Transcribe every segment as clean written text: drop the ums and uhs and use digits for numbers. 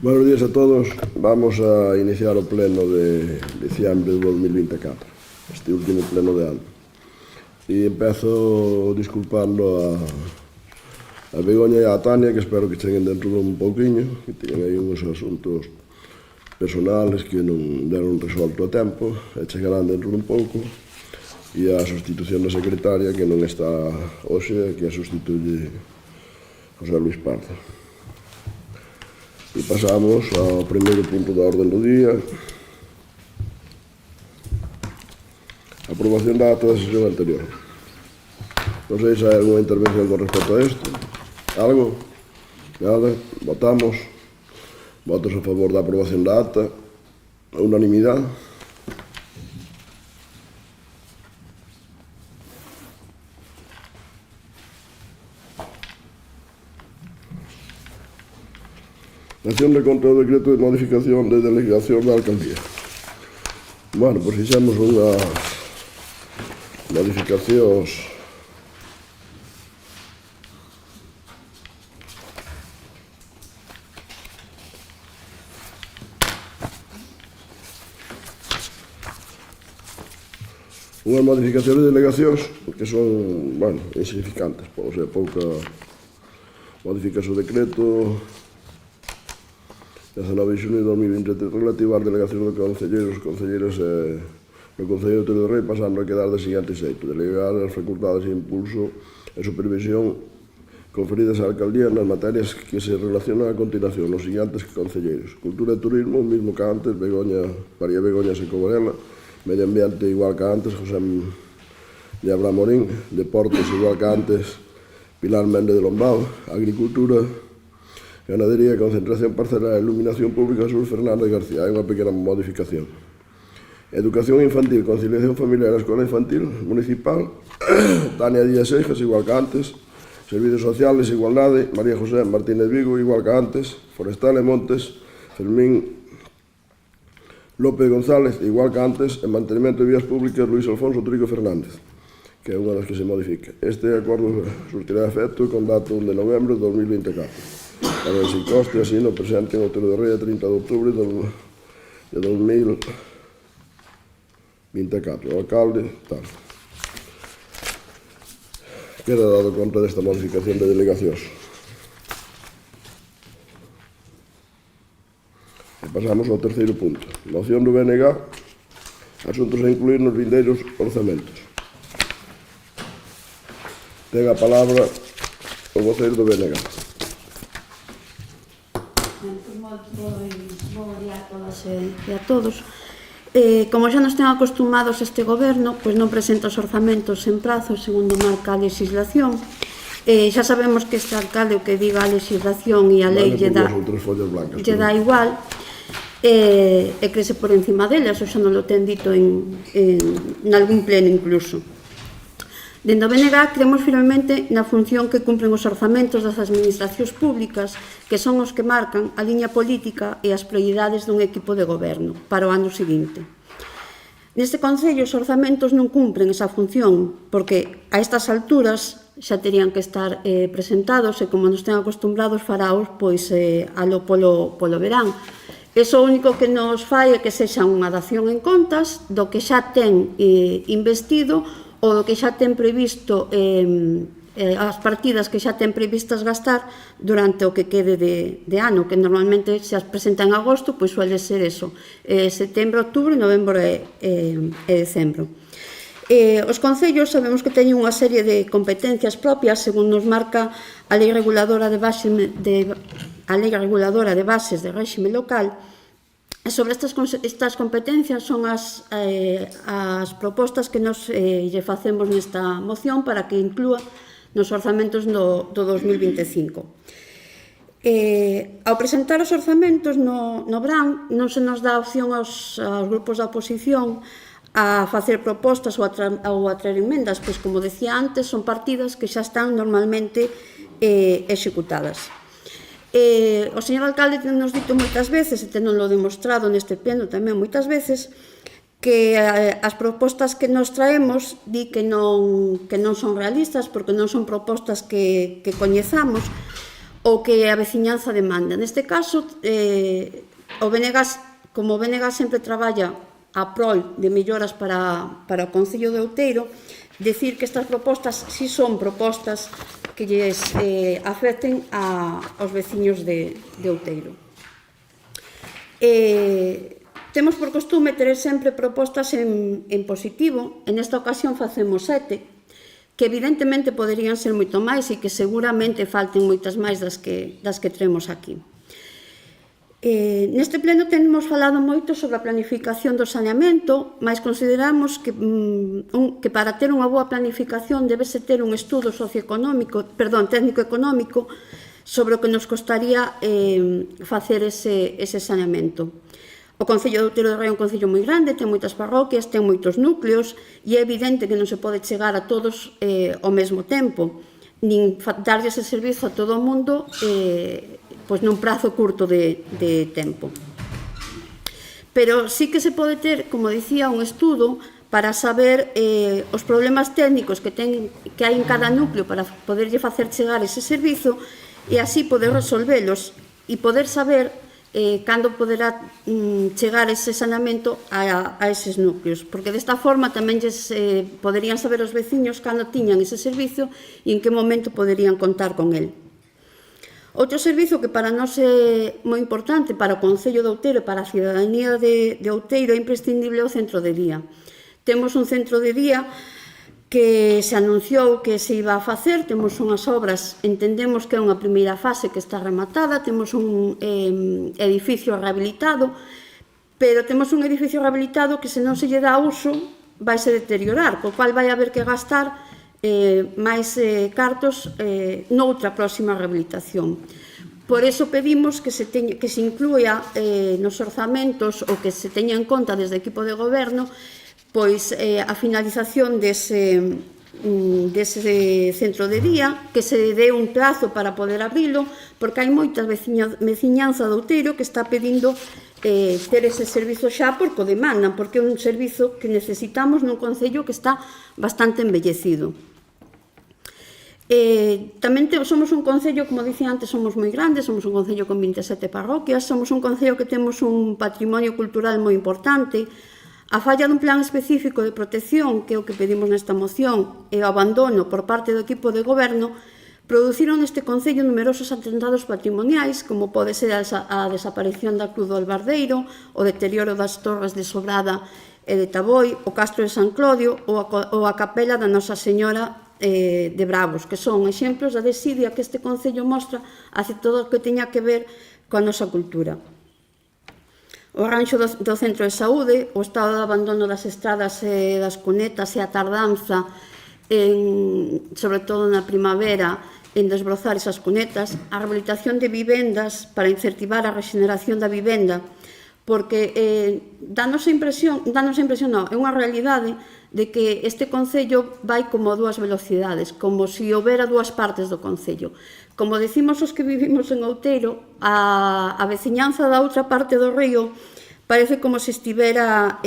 Buenos días a todos. Vamos a iniciar o pleno de diciembre de 2024, este último pleno de ano. E empezo disculpando a Begoña e a Tania, que espero que cheguen dentro de un pouquiño, que teñen aí uns asuntos personales que non deron resolto a tempo, e chegarán dentro de un pouco, e a sustitución da secretaria, que non está hoxe, que a sustituye José Luis Pardo. E pasamos ao primeiro punto da orden do día, aprobación da ata da sesión anterior. Non sei se hai alguna intervención con respecto a isto. Algo? Nada? Votamos. Votos a favor da aprobación da ata. A unanimidade. Acción de contra o decreto de modificación de delegación da alcaldía. Bueno, pois fixemos unhas modificacións de delegacións que son, bueno, insignificantes, o sea, pouca modificación do decreto 19 de xunio de 2023 relativo ás delegacións de concelleiros no Concello de Outeiro do Rei, pasando a quedar de seguinte xeito: delegar as facultades de impulso e supervisión conferidas á alcaldía nas materias que se relacionan a continuación nos seguintes concelleiros: Cultura e Turismo, mismo que antes, María Begoña Seco Varela; Medio Ambiente, igual que antes, José Ñabra Morín; Deportes, igual que antes, Pilar Méndez de Lombao; Agricultura, Ganadería, Concentración Parcelar e Iluminación Pública, Sur Fernández García. Hai unha pequena modificación. Educación Infantil, Conciliación Familiar e Escola Infantil Municipal, Tania Díaz Seijas, igual que antes; Servicios Sociales, Igualdade, María José Martínez Vigo, igual que antes; Forestal e Montes, Fermín López González, igual que antes; e Mantenimento de Vías Públicas, Luis Alfonso Trigo Fernández, que é unha das que se modifica. Este acordo surtirá efecto con dato 1 de novembro de 2024. Para el sin coste, así no presente en Outeiro do Rei a 30 de outubro de 2024. O alcalde, tal. Queda dado conta desta modificación de delegacións. E pasamos ao terceiro punto. Moción do BNG, asuntos a incluir nos vindeiros orzamentos. Ten a palabra o voceiro do BNG. Bo día a todas e a todos. Como xa nos ten acostumados este goberno, pois non presenta os orzamentos en prazo segundo marca a legislación. Xa sabemos que este alcalde o que diga a legislación e a lei lle dá igual, e crese por encima delas, ou xa non lo ten dito en algún pleno incluso. Dende o BNG creemos firmemente na función que cumpren os orzamentos das administracións públicas, que son os que marcan a liña política e as prioridades dun equipo de goberno para o ano seguinte. Neste Concello os orzamentos non cumpren esa función, porque a estas alturas xa terían que estar presentados e, como nos ten acostumbrados, faraos pois alo polo verán. Iso único que nos fai é que sexa unha dación en contas do que xa ten investido ou do que xa ten previsto, as partidas que xa ten previstas gastar durante o que quede de ano, que normalmente se as presenta en agosto, pois suele ser eso, setembro, outubro, novembro e decembro. Os concellos sabemos que teñen unha serie de competencias propias, según nos marca a Lei Reguladora de Bases de Réxime Local. E sobre estas competencias son as propostas que nos lle facemos nesta moción para que inclúa nos orzamentos do 2025. Ao presentar os orzamentos no BRAN non se nos dá opción aos grupos da oposición a facer propostas ou a traer enmendas, pois, como decía antes, son partidas que xa están normalmente executadas. O señor alcalde nos dito moitas veces, e tenonlo demostrado neste pleno tamén moitas veces, que as propostas que nos traemos di que non son realistas, porque non son propostas que coñezamos, o que a veciñanza demanda. Neste caso, o BNG, como o BNG sempre traballa a prol de melloras para o Concello de Outeiro, decir que estas propostas si son propostas que lles afecten aos veciños de Outeiro. Temos por costume ter sempre propostas en positivo. En esta ocasión facemos 7, que evidentemente poderían ser moito máis e que seguramente falten moitas máis das que traemos aquí. Neste pleno temos falado moito sobre a planificación do saneamento, mas consideramos que para ter unha boa planificación debese ter un estudo técnico-económico sobre o que nos costaría facer ese saneamento. O Concello de Outeiro de Rei é un concello moi grande, ten moitas parroquias, ten moitos núcleos e é evidente que non se pode chegar a todos ao mesmo tempo, nin darlle ese servizo a todo o mundo nun prazo curto de tempo. Pero sí que se pode ter, como dicía, un estudo para saber os problemas técnicos que hai en cada núcleo para poderlle facer chegar ese servizo e así poder resolvelos e poder saber cando poderá chegar ese saneamento a eses núcleos, porque desta forma tamén poderían saber os veciños cando tiñan ese servizo e en que momento poderían contar con el. Outro servizo que para nós é moi importante para o Concello de Outeiro e para a cidadanía de Outeiro é imprescindible o centro de día. Temos un centro de día que se anunciou que se iba a facer, temos unhas obras, entendemos que é unha primeira fase que está rematada, temos un edificio rehabilitado, pero temos un edificio rehabilitado que se non se lle dá uso vaise deteriorar, co cual vai haber que gastar máis cartos noutra próxima rehabilitación. Por eso pedimos que se incluya nos orzamentos ou que se teña en conta desde o equipo de goberno pois a finalización dese centro de día, que se dé un plazo para poder abrilo, porque hai moita veciñanza de Outeiro que está pedindo ter ese servizo xa porque o demandan, porque é un servizo que necesitamos nun concello que está bastante embellecido. Tamén somos un concello, como dicía antes, somos moi grandes, somos un concello con 27 parroquias, somos un concello que temos un patrimonio cultural moi importante. A falla dun plan específico de protección, que é o que pedimos nesta moción, e o abandono por parte do equipo de goberno, produciron neste concello numerosos atentados patrimoniais, como pode ser a desaparición da Cruz do Albardeiro, o deterioro das torres de Sobrada e de Taboi, o Castro de San Clodio ou a capela da Nosa Señora de Bravos, que son exemplos da desidia que este concello mostra hacia todo o que teña que ver coa nosa cultura. O arranxo do centro de saúde, o estado de abandono das estradas e das cunetas e a tardanza, sobre todo na primavera, en desbrozar esas cunetas, a rehabilitación de vivendas para incentivar a regeneración da vivenda, porque danos a impresión, non, é unha realidade de que este concello vai como a dúas velocidades, como se houbera dúas partes do concello. Como decimos os que vivimos en Outeiro, a veciñanza da outra parte do río parece como se estivera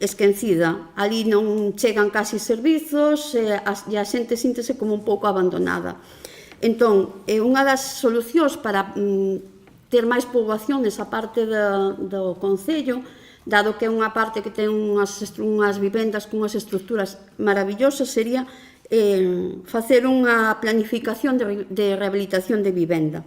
esquecida. Ali non chegan casi servizos e a xente síntese como un pouco abandonada. Entón, unha das solucións para ter máis poboación nesa parte do concello, dado que é unha parte que ten unhas vivendas con unhas estructuras maravillosas, sería facer unha planificación de rehabilitación de vivenda.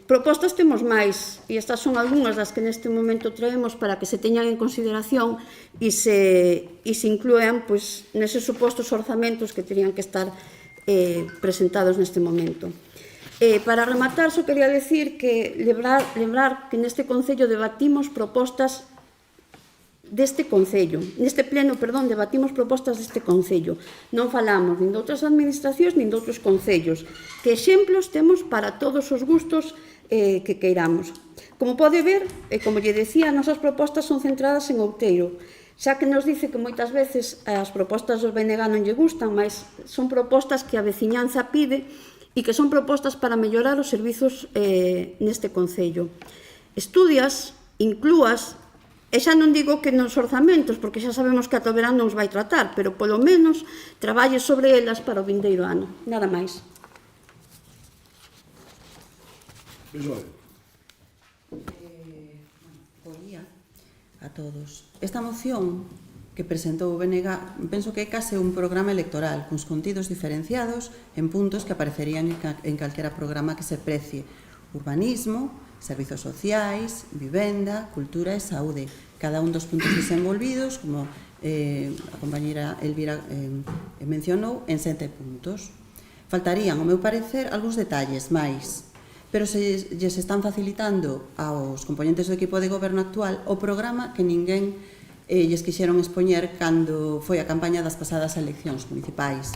Propostas temos máis, e estas son algunhas das que neste momento traemos para que se teñan en consideración e se inclúan neses supostos orzamentos que terían que estar presentados neste momento. Para rematar, só quería decir que lembrar que neste Concello debatimos propostas deste Concello, neste pleno, debatimos propostas deste Concello. Non falamos nin de outras administracións nin de outros concellos, que exemplos temos para todos os gustos que queiramos. Como pode ver, e como lle decía, as nosas propostas son centradas en Outeiro, xa que nos dice que moitas veces as propostas dos BNG non lle gustan, mas son propostas que a veciñanza pide e que son propostas para mellorar os servizos neste Concello. Estúdias, inclúas, e xa non digo que nos orzamentos, porque xa sabemos que ata o verán non os vai tratar, pero polo menos traballe sobre elas para o vindeiro ano. Nada máis. Visual. Bo día a todos. Esta moción que presentou o BNG penso que é case un programa electoral cuns contidos diferenciados en puntos que aparecerían en calquera programa que se precie: urbanismo, servizos sociais, vivenda, cultura e saúde. Cada un dos puntos desenvolvidos, como a compañera Elvira mencionou, en 7 puntos. Faltarían, ao meu parecer, algúns detalles máis, pero se lles están facilitando aos componentes do equipo de goberno actual o programa que ninguén lles quixeron expoñer cando foi a campaña das pasadas eleccións municipais.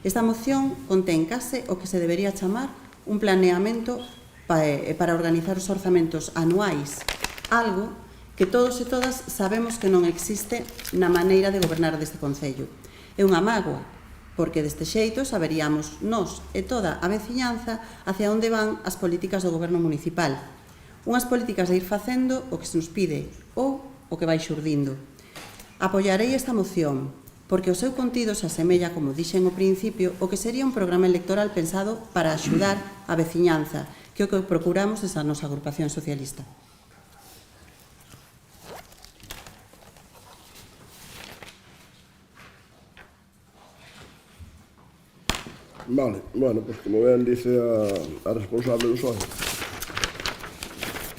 Esta moción contén case o que se debería chamar un planeamento para organizar os orzamentos anuais, algo que todos e todas sabemos que non existe na maneira de gobernar deste concello. É unha mágoa, porque deste xeito saberíamos nós e toda a veciñanza hacia onde van as políticas do goberno municipal. Unhas políticas de ir facendo o que se nos pide ou o que vai xurdindo. Apoiarei esta moción, porque o seu contido se asemella, como dixen ao principio, o que sería un programa electoral pensado para axudar a veciñanza, que é o que procuramos desa nosa agrupación socialista. Vale, bueno, pues como ben dice a responsable do SOE,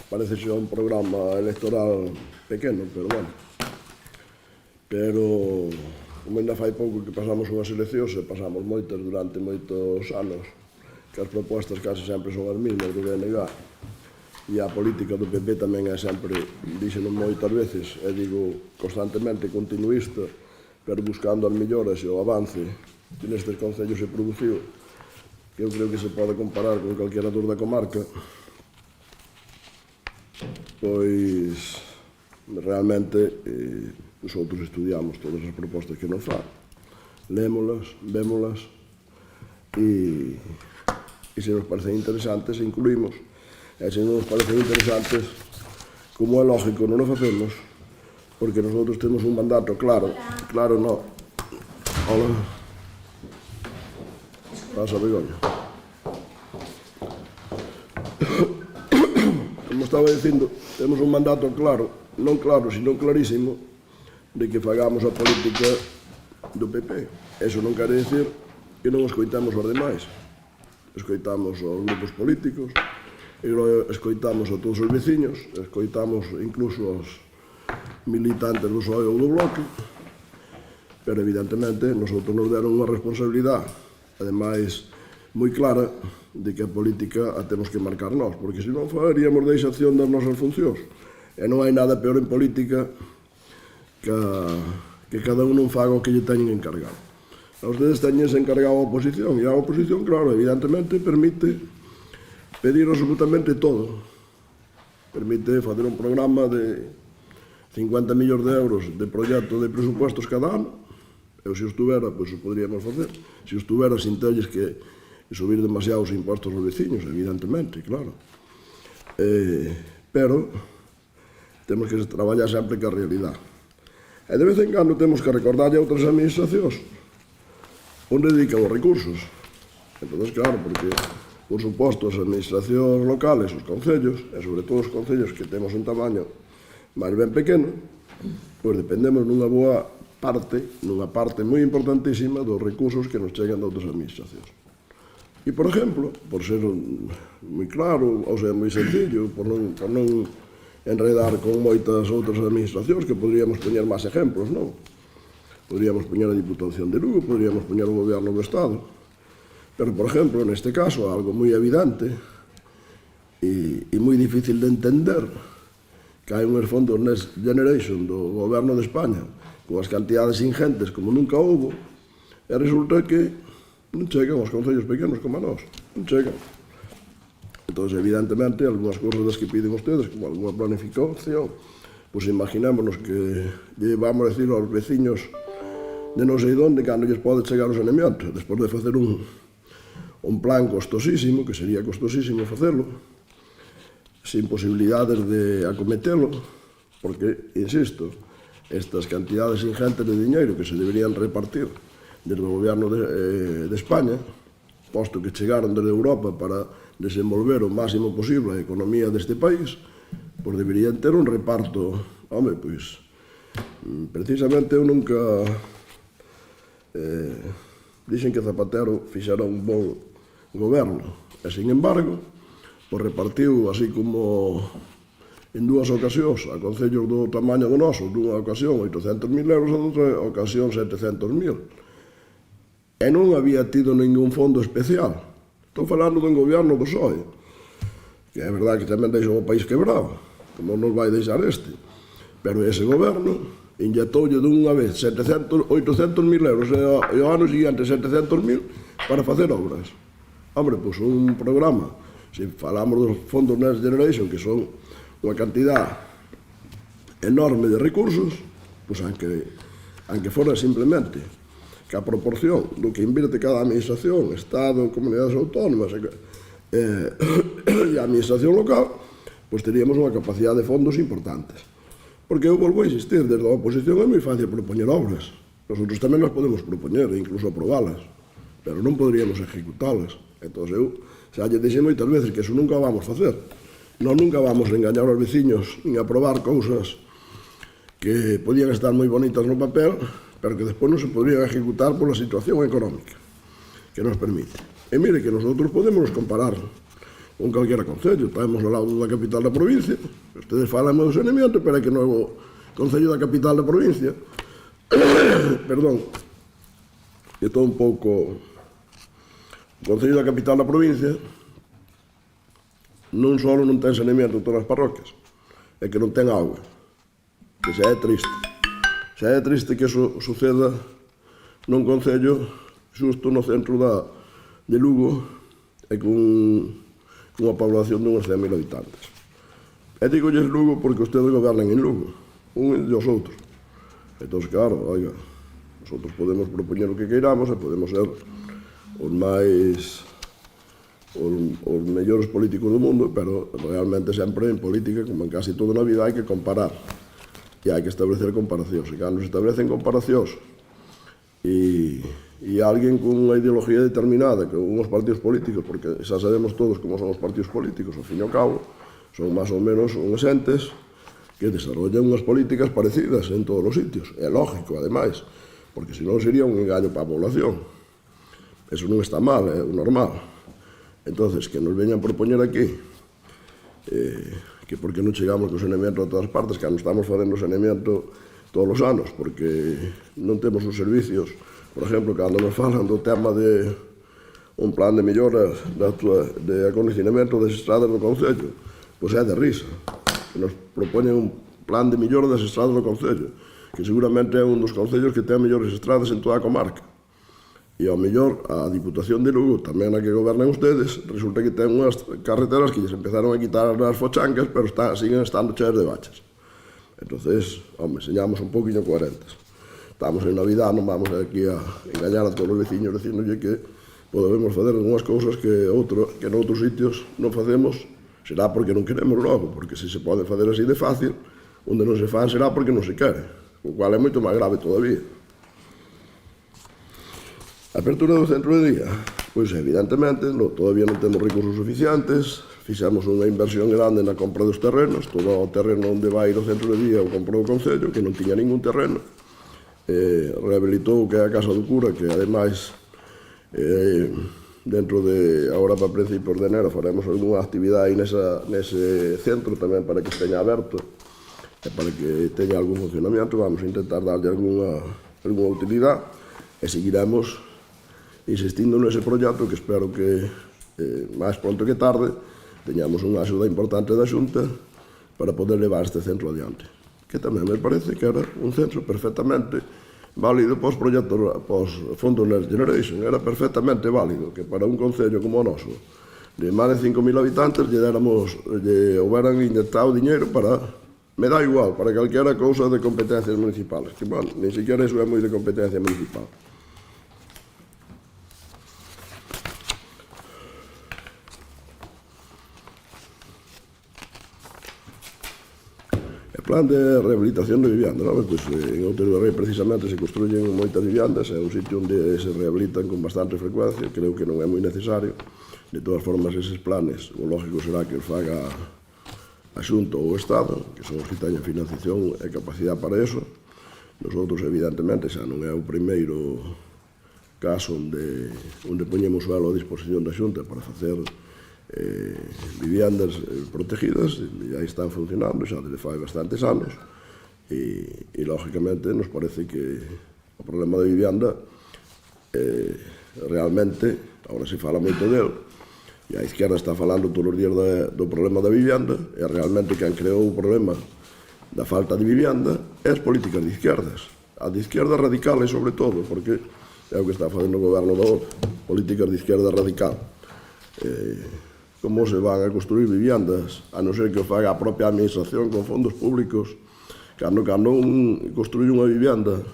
parece ser un programa electoral pequeno, pero bueno. Pero, como ainda fai pouco que pasamos unhas eleccións e pasamos moitas durante moitos anos, que as propostas case sempre son as mesmas do BNG, e a política do PP tamén é sempre, díxeno moitas veces, e digo constantemente continuista, pero buscando as melloras e o avance que nestes concellos se produciu, que eu creo que se pode comparar con calquera dor da comarca, pois realmente nosotros estudiamos todas as propostas que nos fan, lémolas, vémolas e se nos parecen interesantes incluímos, e se non nos parecen interesantes, como é lógico, non o facemos, porque nosotros temos un mandato claro, claro non. Hola. Pasa, Begoña. Como estaba dicindo, temos un mandato claro, non claro, sino clarísimo, de que fagamos a política do PP. Eso non quere dicir que non escoitamos os demais. Escoitamos os grupos políticos, escoitamos a todos os veciños, escoitamos incluso os militantes do PSOE ou do Bloque, pero evidentemente nosotros nos deron unha responsabilidade, ademais moi clara, de que a política a temos que marcar nós, porque senón faríamos deixación das nosas funcións. E non hai nada peor en política que cada un non faga o que lle teñen encargado. A ustedes teñense encargado a oposición, e a oposición, claro, evidentemente, permite pedir absolutamente todo. Permite facer un programa de 50 millóns de euros de proxecto de presupuestos cada ano. Eu, se estuvera, pois o podríamos facer. Se estuvera, sin telles que subir demasiados impostos aos veciños, evidentemente, claro. Pero temos que traballar sempre ca realidade. E de vez en cando temos que recordarlle a outras administracións onde dedican os recursos. Entón, claro, porque, por suposto, as administracións locales, os concellos, e sobre todo os concellos que temos un tamaño máis ben pequeno, pois dependemos nunha boa parte, nunha parte moi importantísima dos recursos que nos chegan de outras administracións. E, por exemplo, por ser moi claro, ou sea, moi sencillo, por non enredar con moitas outras administracións, que poderíamos poñer máis exemplos, non? Poderíamos poñer a Diputación de Lugo, poderíamos poñer o Goberno do Estado, pero, por exemplo, neste caso, algo moi evidente e moi difícil de entender, que hai unhos fondos Next Generation do Goberno de España con as cantidades ingentes como nunca houbo, e resulta que non chegan aos concellos pequenos como a nós, non chegan. Entón, evidentemente, algunhas cousas das que piden ustedes, como alguna planificación, pois imaginémonos que lle vamos a decir aos veciños de non sei onde cando lles pode chegar o saneamento, despois de facer un plan costosísimo, que sería costosísimo facelo, sin posibilidades de acometelo, porque, insisto, estas cantidades ingentes de diñeiro que se deberían repartir desde o Goberno de España, posto que chegaron desde Europa para desenvolver o máximo posible a economía deste país, pois deberían ter un reparto. Home, pois, precisamente eu nunca dixen que Zapatero fixera un bon goberno, e, sin embargo, pois repartiu, así como en dúas ocasións, a concellos do tamaño do noso, dunha ocasión 800.000 euros, a outra ocasión 700.000. E non había tido ningún fondo especial. Estou falando dun goberno do PSOE, que é verdade que tamén deixou o país quebrado, como nos vai deixar este. Pero ese goberno inyectoulle dunha vez 800.000 euros e ao ano seguinte 700.000 para facer obras. Hombre, pois un programa, se falamos dos fondos Next Generation, que son unha cantidad enorme de recursos, pois aunque fora simplemente que a proporción do que invierte cada administración, Estado, comunidades autónomas e a administración local, pois teríamos unha capacidade de fondos importantes. Porque eu volvo a insistir, desde a oposición é moi fácil propoñer obras. Nosotros tamén las podemos propoñer e incluso aprobalas, pero non poderíamos ejecutalas. Entón eu xa lle dixei moitas veces que eso nunca vamos facer. Non nunca vamos a engañar aos veciños nin a aprobar cousas que podían estar moi bonitas no papel, pero que despois non se podrían ejecutar pola situación económica que nos permite. E mire que nosotros podemos comparar con calquera concello. Estamos ao lado da capital da provincia, ustedes falan do saneamento, pero é que no concello da capital da provincia, perdón, que estou un pouco... O concello da capital da provincia non só non ten saneamento en todas as parroquias, é que non ten auga, que xa é triste. Xa é triste que eso suceda nun concello xusto no centro de Lugo e cunha población de uns 100.000 habitantes. E digolles Lugo porque ustedes gobernan en Lugo, un e os outros. Entón, claro, oiga, nosotros podemos propoñer o que queiramos e podemos ser os mellores políticos do mundo, pero realmente sempre en política, como en casi toda na vida, hai que comparar. E hai que establecer comparacións. E cando se establecen comparacións e alguén con unha ideología determinada, con uns partidos políticos, porque xa sabemos todos como son os partidos políticos, ao fin e ao cabo, son máis ou menos unhas entes que desarrollan unhas políticas parecidas en todos os sitios. É lógico, ademais, porque senón sería un engaño para a población. Eso non está mal, é o normal. Entonces, que nos veñan propoñer aquí que por que non chegamos co saneamento a todas partes, que non estamos facendo saneamento todos os anos, porque non temos os servicios. Por exemplo, cando nos falan do tema de un plan de mellora de acondicionamento das estradas do Concello, pois é de risa. Que nos propoñen un plan de mellora das estradas do Concello, que seguramente é un dos concellos que ten mellores estradas en toda a comarca. E ao mellor a Diputación de Lugo, tamén a que gobernan ustedes, resulta que ten unhas carreteras que lles empezaron a quitar as fochancas, pero siguen estando cheas de baches. Entonces, home, señamos un poquinho coherentes. Estamos en Navidad, non vamos aquí a engañar a todos os veciños dicíndolle que podemos facer unhas cousas que noutros sitios non facemos, será porque non queremos logo, porque se pode facer así de fácil, onde non se fan será porque non se quere, o cual é moito máis grave todavía. A apertura do centro de día, pois evidentemente todavía non temos recursos suficientes, fixamos unha inversión grande na compra dos terrenos, todo o terreno onde vai ir o centro de día o comprou o Concello, que non tiña ningún terreno, rehabilitou que é a Casa do Cura, que ademais dentro de agora para principios de enero faremos algunha actividade nese centro tamén para que esteña aberto e para que teña algún funcionamiento. Vamos a intentar darlle algunha utilidade e seguiremos insistindo nese proxecto, que espero que máis pronto que tarde teñamos unha axuda importante da Xunta para poder levar este centro adiante, que tamén me parece que era un centro perfectamente válido pos fondos Next Generation. Era perfectamente válido que para un concello como o noso de máis de 5.000 habitantes lle houberan inyectado diñeiro para, me dá igual, para calquera cousa de competencias municipales, que, bueno, nin siquiera iso é moi de competencia municipal. plan de rehabilitación de vivienda, non? Pois, en Outeiro do Rei precisamente se construyen moitas viviendas, é un sitio onde se rehabilitan con bastante frecuencia, creo que non é moi necesario. De todas formas, eses planes, o lógico será que os faga a Xunta ou o Estado, que son os que teñen financiación e capacidade para eso. Nosotros, evidentemente, xa non é o primeiro caso onde poñemos suelo a disposición da Xunta para facer viviendas protegidas, e aí están funcionando xa desde fai bastantes anos, e lógicamente nos parece que o problema da vivienda realmente, agora se fala moito del, e a izquierda está falando todos os días do problema da vivienda, e realmente quen creou o problema da falta de vivienda é as políticas de izquierdas, as de izquierda radicales sobre todo, porque é o que está facendo o goberno da OTAN, políticas de izquierda radical. Como se van a construir viviendas, a non ser que o faga a propia administración con fondos públicos, cando un construye unha vivenda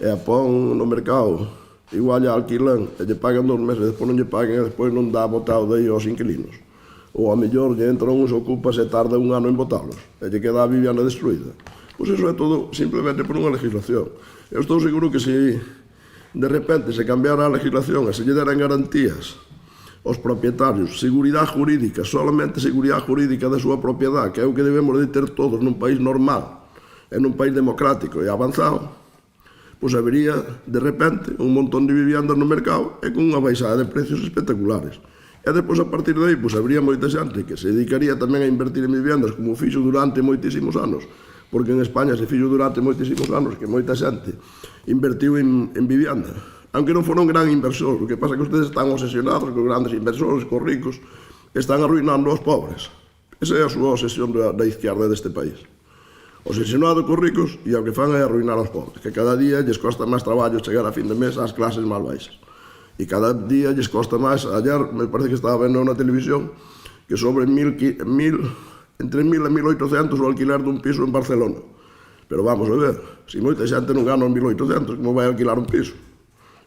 e a pon no mercado, igual a alquilan e lle pagan 2 meses, despois non lle paguen e despois non dá botado de aí aos inquilinos. Ou a mellor lle entran uns ocupas e tarda 1 ano en botalos e lle queda a vivenda destruída. Pois iso é todo simplemente por unha legislación. Eu estou seguro que se de repente se cambiara a legislación e se lle deran garantías aos propietarios, seguridade jurídica, solamente seguridade jurídica da súa propiedade, que é o que debemos de ter todos nun país normal, e nun país democrático e avanzado, pois habería, de repente, un montón de viviendas no mercado e con unha baixada de precios espectaculares. E depois, a partir de aí, pois habería moita xente que se dedicaría tamén a invertir en viviendas como fixo durante moitísimos anos, porque en España se fixo durante moitísimos anos que moita xente invertiu en vivienda, aunque non fora un gran inversor. O que pasa é que ustedes están obsesionados con grandes inversores, con ricos, están arruinando aos pobres. Esa é a súa obsesión da izquierda deste país. Obsesionado con ricos e o que fan é arruinar aos pobres, que cada día lles costa máis traballo chegar a fin de mes ás clases máis baixas. E cada día lles costa máis. Ayer me parece que estaba vendo na televisión que sobre entre 1.000 e 1.800 o alquiler dun piso en Barcelona. Pero vamos a ver, se moita xente non gana 1.800, como vai alquilar un piso?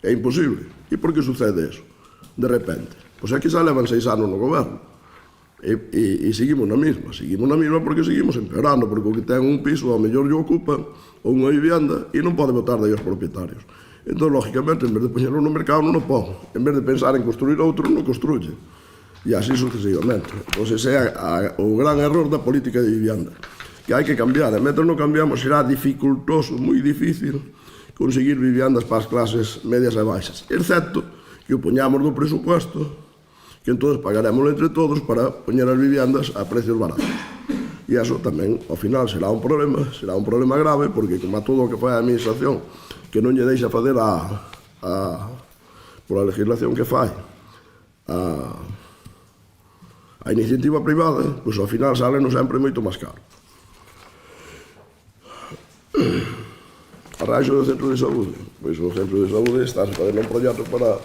É imposible. E por que sucede eso? De repente. Pois aquí xa levan 6 anos no goberno. E seguimos na mesma. Seguimos na mesma porque seguimos empeorando, porque o que ten un piso ao mellor lle ocupan ou unha vivienda e non pode botar daí aos propietarios. Entón, lógicamente, en vez de poñerlo no mercado, non o pon. En vez de pensar en construir outro, non construye. E así sucesivamente. Entón, ese é o gran error da política de vivienda, que hai que cambiar. E mentre non cambiamos, será dificultoso, moi difícil, conseguir viviendas para as clases medias e baixas, excepto que o poñamos do presupuesto, que entón pagaremos entre todos para poñer as viviendas a precios baratos. E iso tamén, ao final, será un problema grave, porque como a todo o que fai a administración, que non lle deixa fazer por a legislación que fai a iniciativa privada, pois ao final sale-nos sempre moito máis caro. Arranxo do centro de saúde. Pois o centro de saúde está facendo un proxecto para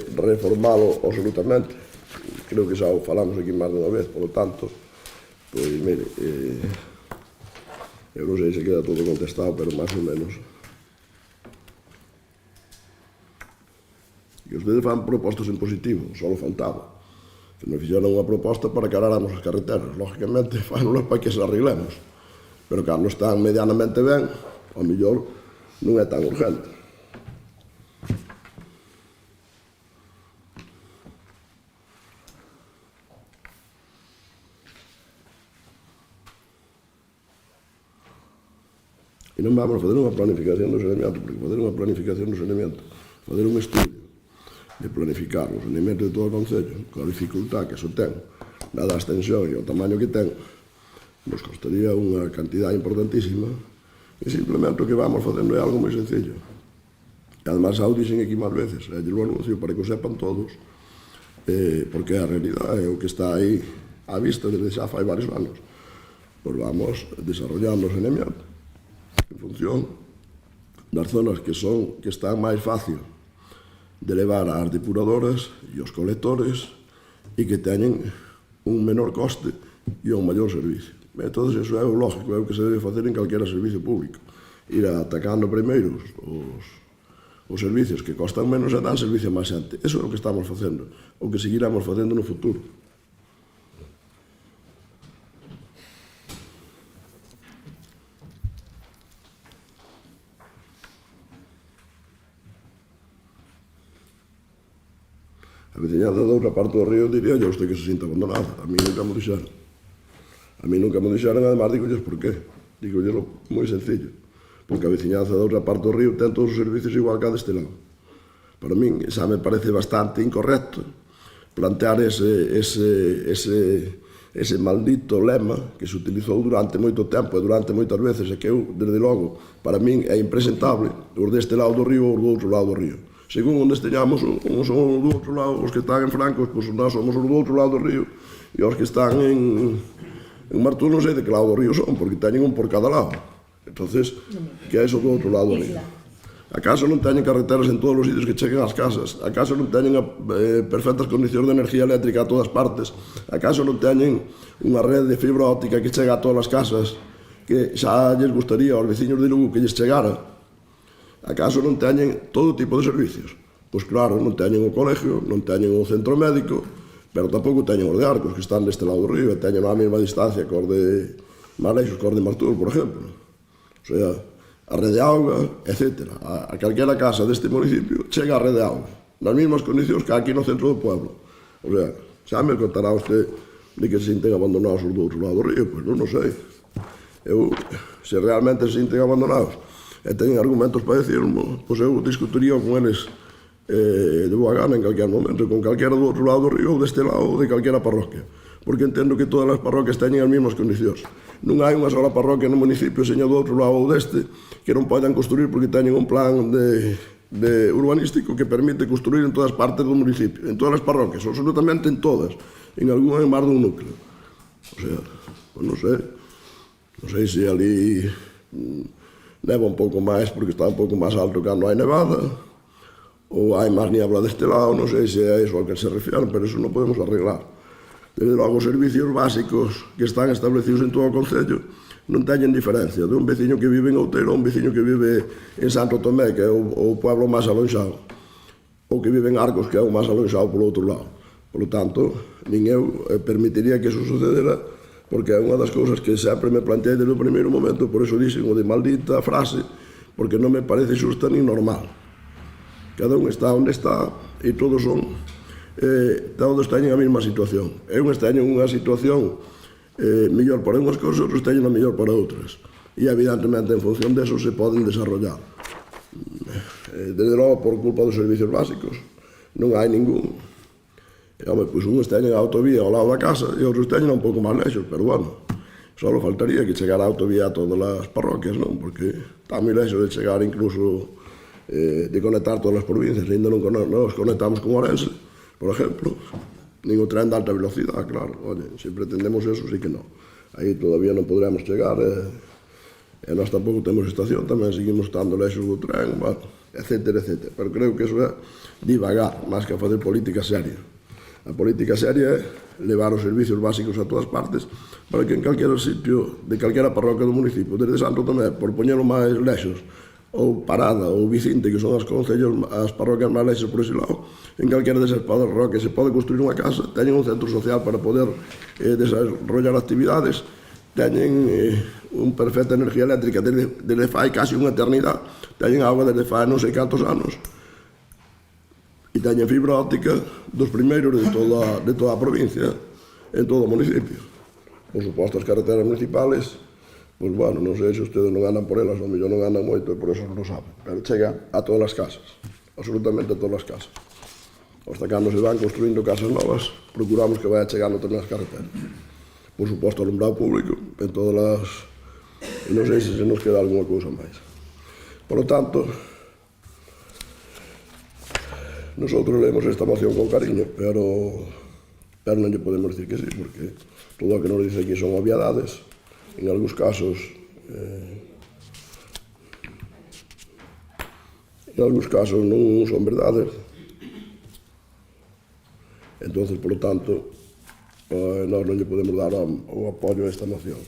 reformalo absolutamente. Creo que xa o falamos aquí máis de unha vez, por lo tanto, pois, mire, eu non sei se queda todo contestado, pero máis ou menos. E ustedes fan propostas en positivo, só lo faltaba. Que nos fixeron unha proposta para que aráramos as carreteras. Lógicamente, fánolas para que se arreglemos. Pero cando están medianamente ben, ao mellor non é tan urgente. E non vamos a fazer unha planificación do saneamento, porque fazer unha planificación do saneamento, fazer un estudio de planificar o saneamento de todo o Concello, coa dificultad que eso ten, dada a extensión e o tamaño que ten, nos costaría unha cantidad importantísima, e simplemente o que vamos facendo é algo moi sencillo. E además xa o dixen aquí máis veces, e lo anuncio para que o sepan todos, porque a realidade é o que está aí á vista desde xa fai varios anos. Pois vamos desarrollando o saneamento en función das zonas que están máis fácil de levar ás depuradoras e aos colectores e que teñen un menor coste e un maior servicio. Entón, iso é o lógico, é o que se debe facer en calquera servicio público. Ir atacando primeiro os servicios que costan menos e dan servicio a máis xente. Iso é o que estamos facendo, o que seguiramos facendo no futuro. A veciñanza da outra parte do río diría yo usted que se sinta abandonada. A mí nunca me dixeron. A mí nunca me dixeron, además, digo por qué. Digo moi sencillo. Porque a veciñanza da outra parte do río ten todos os servicios igual que a deste lado. Para min, xa me parece bastante incorrecto plantear ese maldito lema que se utilizou durante moito tempo e durante moitas veces e que eu, desde logo, para min é impresentable os deste lado do río ou os do outro lado do río. Según onde esteñamos, uns son os do outro lado, os que están en Francos, pois nós somos os do outro lado do río, e os que están en Martú non sei de que lado do río son, porque teñen un por cada lado. Entonces, que é iso do outro lado do río? Acaso non teñen carreteras en todos os sitios que cheguen ás casas? Acaso non teñen perfectas condicións de energía eléctrica a todas partes? Acaso non teñen unha rede de fibra óptica que chega a todas as casas que xa lles gustaría aos veciños de Lugo que lles chegara? Acaso non teñen todo tipo de servicios? Pois claro, non teñen o colegio, non teñen o centro médico, pero tampouco teñen os de Arcos, que están deste lado do río, e teñen a mesma distancia que os de Maleixos, que os de Martúr, por exemplo. O sea, a rede de auga, etc. A calquera casa deste municipio chega a rede de auga, nas mesmas condicións que aquí no centro do pueblo. O sea, xa me contará usted de que se sinten abandonados os do outro lado do río, pois non sei. Eu, se realmente se sinten abandonados e teñen argumentos para decirmo, pois eu discutiría con eles de boa gana en calquer momento, con calquera do outro lado do río ou deste lado ou de calquera parroquia, porque entendo que todas as parroquias teñen as mesmas condicións. Non hai unha sola parroquia no municipio, señor do outro lado ou deste, que non podan construir porque teñen un plan de urbanístico que permite construir en todas partes do municipio, en todas as parroquias, absolutamente en todas, en algunha en máis dun núcleo. O sea, pues non sei se ali neva un pouco máis porque está un pouco máis alto cando hai nevada, ou hai máis niebla deste lado, non sei se é iso ao que se refieren, pero iso non podemos arreglar. Desde logo, os servicios básicos que están establecidos en todo o concello non teñen diferencia de un veciño que vive en Outeiro ou un veciño que vive en Santo Tomé, que é o pueblo máis alonxado, ou que vive en Arcos, que é o máis alonxado polo outro lado. Por lo tanto, nin eu permitiría que iso sucedera, porque é unha das cousas que sempre me planteei desde o primeiro momento, por iso dixen o de maldita frase, porque non me parece xusta nin normal. Cada un está onde está e todos son, todos teñen a mesma situación. E uns teñen unha situación mellor para unhas cousas, outros teñen a mellor para outras. E evidentemente en función deso se poden desarrollar. Desde logo, por culpa dos servicios básicos, non hai ningún. E, home, pois uns teñen a autovía ao lado da casa e outros teñen un pouco máis lexos, pero bueno, só faltaría que chegara a autovía a todas as parroquias, non? Porque está moi lexos de chegar incluso de conectar todas as provincias, ainda non nos conectamos con Orense, por exemplo, nin o tren de alta velocidade, claro, oye, se pretendemos eso, sí que non. Aí todavía non podremos chegar, e nós tampouco temos estación, tamén seguimos estando lexos do tren, bueno, etcétera, etcétera. Pero creo que eso é divagar, máis que a fazer política seria. A política seria é levar os servicios básicos a todas partes para que en calquera sitio de calquera parroquia do municipio, desde Santo Tomé, por poñelo máis lexos, ou Parada, ou Vicinte, que son as concellos, as parroquias máis lexas por ese lado, en calquera desas parroquias se pode construir unha casa, teñen un centro social para poder desarrollar actividades, teñen un perfecta energía eléctrica desde fai casi unha eternidade, teñen agua desde fai non sei cantos anos, e teñen fibra óptica dos primeiros de toda a provincia, en todo o municipio. Por suposto, as carreteras municipales, pois, bueno, non sei se ustedes non andan por elas, ou mellor non andan moito, e por eso non lo saben, pero chega a todas as casas, absolutamente a todas as casas. Hasta cando se van construindo casas novas, procuramos que vaya chegando tamén as carreteras. Por suposto, alumbrado público, en todas as... E non sei se nos queda alguna cousa máis. Por lo tanto, nosotros leemos esta moción con cariño, pero non lle podemos decir que sí, porque todo o que nos dice aquí son obviedades, en algúns casos non son verdades. Entonces, por lo tanto, nós non lle podemos dar o apoio a esta moción.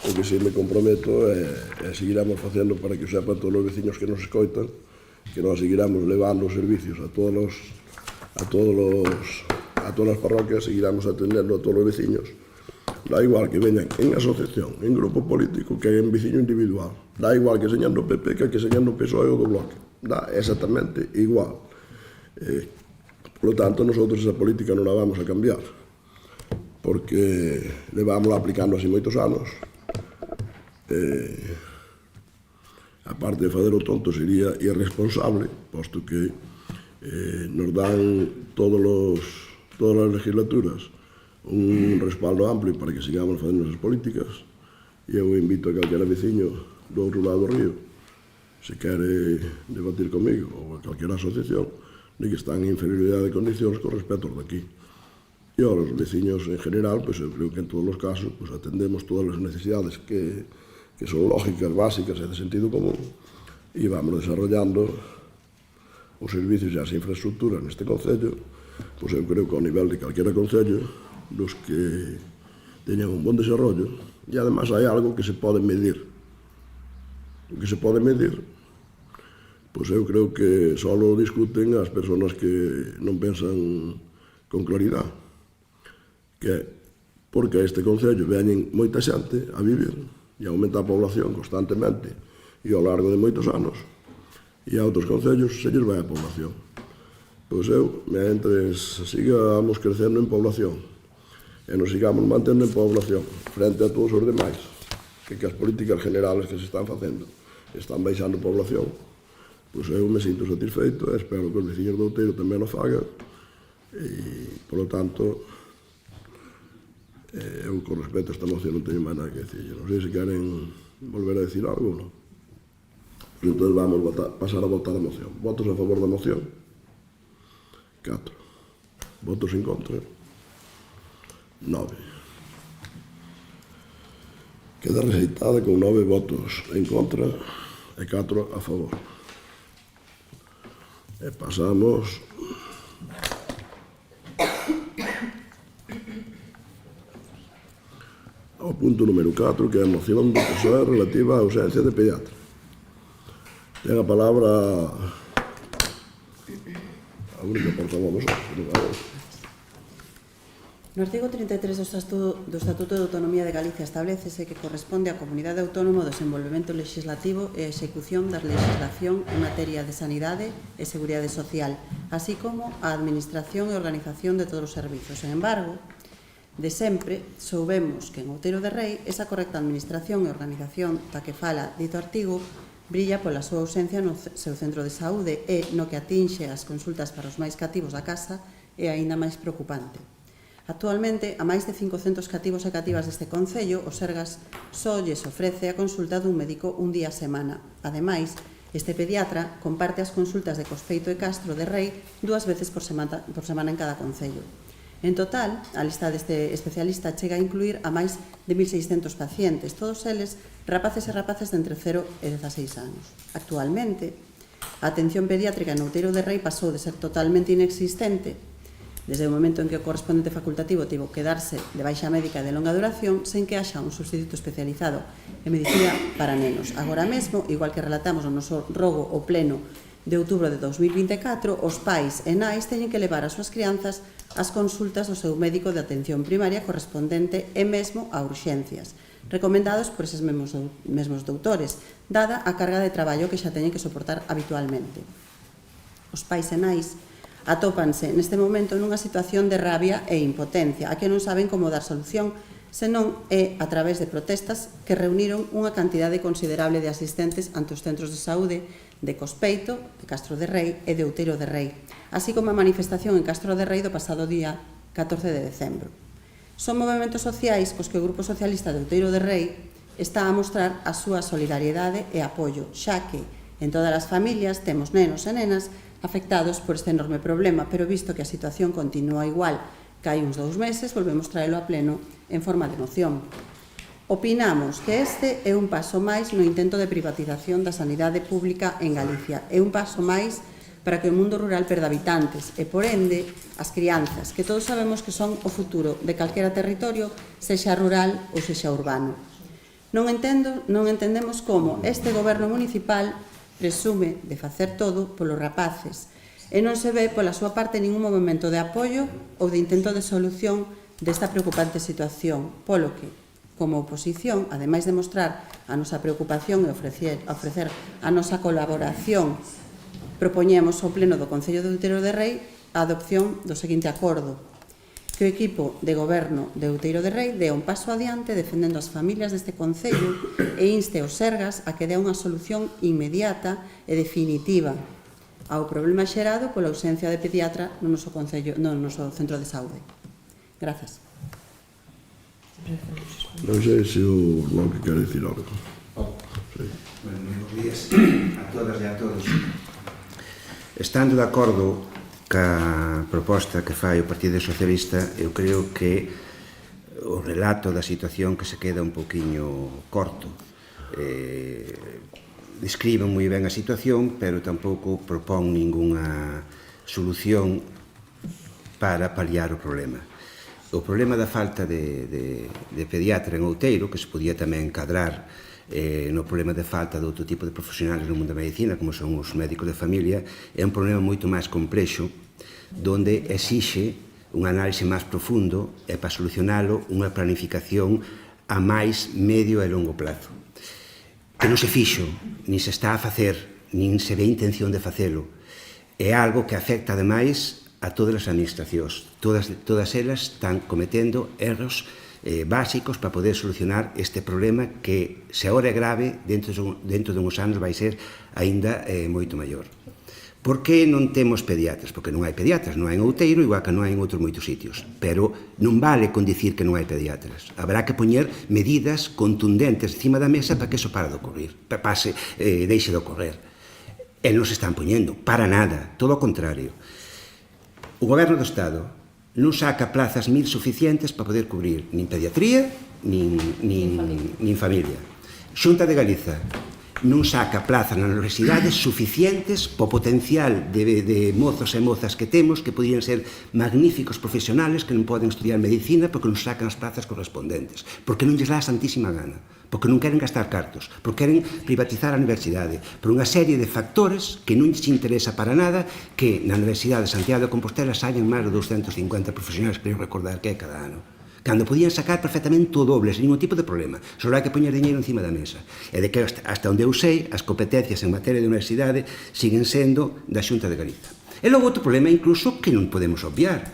O que si me comprometo é seguiremos facendo para que o sepan todos os veciños que nos escoitan, que nós seguiramos levando os servicios a todas as parroquias, seguiramos atendendo a todos os veciños. Da igual que veñan en asociación, en grupo político, que en veciño individual. Da igual que señan do PP que señan do PSOE ou do Bloque. Da exactamente igual. Por lo tanto, nosotros esa política non a vamos a cambiar, porque levamos aplicando así moitos anos. Aparte de fazer o tonto, sería irresponsable, posto que nos dan todas as legislaturas un respaldo amplio para que sigamos facendo esas políticas. E eu invito a calquera veciño do outro lado do río, se quere debatir comigo, ou a calquera asociación, de que están en inferioridade de condicións con respecto aos daqui. E ahora, os veciños en general, pues, eu creo que en todos os casos pues, atendemos todas as necesidades que son lógicas, básicas e de sentido común, e vamos desarrollando os servicios e as infraestructuras neste concello, pues eu creo que ao nivel de calquera concello, dos que teñan un bon desarrollo, e además hai algo que se pode medir. O que se pode medir, pois eu creo que só lo discuten as persoas que non pensan con claridade, que é porque a este concello veñen moita xente a vivir e aumenta a población constantemente e ao largo de moitos anos, e a outros concellos se lles vai a población. Pois eu, mentres sigamos crecendo en población e nos sigamos mantendo en población frente a todos os demais, que as políticas generales que se están facendo están baixando población, pois eu me sinto satisfeito e espero que os veciños do Outeiro tamén o fagan, e, polo tanto, eu con respecto a esta moción non teño máis nada que decir. Non sei se queren volver a decir algo ou non. Pues entón vamos pasar a votar a moción. Votos a favor da moción? 4. Votos en contra? 9. Queda rexeitada con 9 votos en contra e 4 a favor. E pasamos ao punto número 4, que é a moción do PSOE relativa á ausencia de pediatra. Ten a palabra a única portavoz vosotros. No artigo 33 do Estatuto de Autonomía de Galicia establécese que corresponde á Comunidade Autónoma o desenvolvemento legislativo e a execución da legislación en materia de sanidade e seguridade social, así como a administración e organización de todos os servizos. Sen embargo, de sempre soubemos que en Outeiro de Rei esa correcta administración e organización da que fala dito artigo brilla pola súa ausencia no seu centro de saúde e no que atinxe as consultas para os máis cativos da casa é aínda máis preocupante. Actualmente, a máis de 500 cativos e cativas deste concello, o Sergas só lles ofrece a consulta dun médico un día a semana. Ademais, este pediatra comparte as consultas de Cospeito e Castro de Rei 2 veces por semana en cada concello. En total, a lista deste especialista chega a incluir a máis de 1.600 pacientes, todos eles rapaces e rapaces de entre 0 e 16 anos. Actualmente, a atención pediátrica en Outeiro de Rei pasou de ser totalmente inexistente desde o momento en que o correspondente facultativo tivo que darse de baixa médica de longa duración sen que haxa un substituto especializado en medicina para nenos. Agora mesmo, igual que relatamos no noso rogo ao pleno de outubro de 2024, os pais e nais teñen que levar as súas crianzas ás consultas do seu médico de atención primaria correspondente e mesmo a urxencias, recomendados por eses mesmos doutores, dada a carga de traballo que xa teñen que soportar habitualmente. Os pais e nais atópanse neste momento nunha situación de rabia e impotencia, a que non saben como dar solución, senón é a través de protestas que reuniron unha cantidade considerable de asistentes ante os centros de saúde de Cospeito, de Castro de Rei e de Outeiro de Rei, así como a manifestación en Castro de Rei do pasado día 14 de decembro. Son movementos sociais cos que o Grupo Socialista de Outeiro de Rei está a mostrar a súa solidariedade e apoio, xa que en todas as familias temos nenos e nenas afectados por este enorme problema, pero visto que a situación continúa igual que hai uns 2 meses, volvemos traelo a pleno en forma de moción. Opinamos que este é un paso máis no intento de privatización da sanidade pública en Galicia, é un paso máis para que o mundo rural perda habitantes e, por ende, as crianzas, que todos sabemos que son o futuro de calquera territorio, sexa rural ou sexa urbano. Non entendemos como este goberno municipal presume de facer todo polos rapaces e non se ve pola súa parte ningún movimento de apoio ou de intento de solución desta preocupante situación, polo que, como oposición, ademais de mostrar a nosa preocupación e ofrecer a nosa colaboración, propoñemos ao Pleno do Concello de Outeiro de Rei a adopción do seguinte acordo: que o equipo de goberno de Outeiro de Rei dé un paso adiante defendendo as familias deste concello e inste aos Sergas a que dé unha solución inmediata e definitiva ao problema xerado pola ausencia de pediatra no noso centro de saúde. Grazas. Non sei se o Bloque quer dicir algo. Bueno, buenos días a todas e a todos. Estando de acordo ca proposta que fai o Partido Socialista, eu creo que o relato da situación que se queda un poquinho corto. Describen moi ben a situación, pero tampouco propón ningunha solución para paliar o problema. O problema da falta de pediatra en Outeiro, que se podía tamén encadrar no problema de falta de outro tipo de profesionales no mundo da medicina, como son os médicos de familia, é un problema moito máis complexo, donde exixe un análise máis profundo e, para solucionalo, unha planificación a máis medio e longo plazo. Que non se fixo, nin se está a facer, nin se ve intención de facelo. É algo que afecta, ademais, a todas as administracións. Todas elas están cometendo erros básicos para poder solucionar este problema que, se agora é grave, dentro de uns anos vai ser aínda moito maior. Por que non temos pediatras? Porque non hai pediatras, non hai en Outeiro, igual que non hai en outros moitos sitios. Pero non vale con dicir que non hai pediatras. Habrá que poñer medidas contundentes encima da mesa para que eso pare de ocorrer, deixe de ocorrer. E non se están poñendo, para nada, todo o contrario. O Goberno do Estado non saca plazas suficientes para poder cubrir nin pediatría, nin familia. Xunta de Galiza non saca plazas nas universidades suficientes po potencial de mozos e mozas que temos, que podían ser magníficos profesionales que non poden estudiar medicina porque non sacan as plazas correspondentes, porque non lles dá a santísima gana, porque non queren gastar cartos, porque queren privatizar a universidade, por unha serie de factores que non lles interesa para nada que na Universidade de Santiago de Compostela salen máis de 250 profesionales, creo recordar que é cada ano, cando podían sacar perfectamente o doble, sen ningún tipo de problema. Só hai que poñer dinheiro encima da mesa. E de que, hasta onde eu sei, as competencias en materia de universidade siguen sendo da Xunta de Galiza. E logo outro problema, incluso, que non podemos obviar,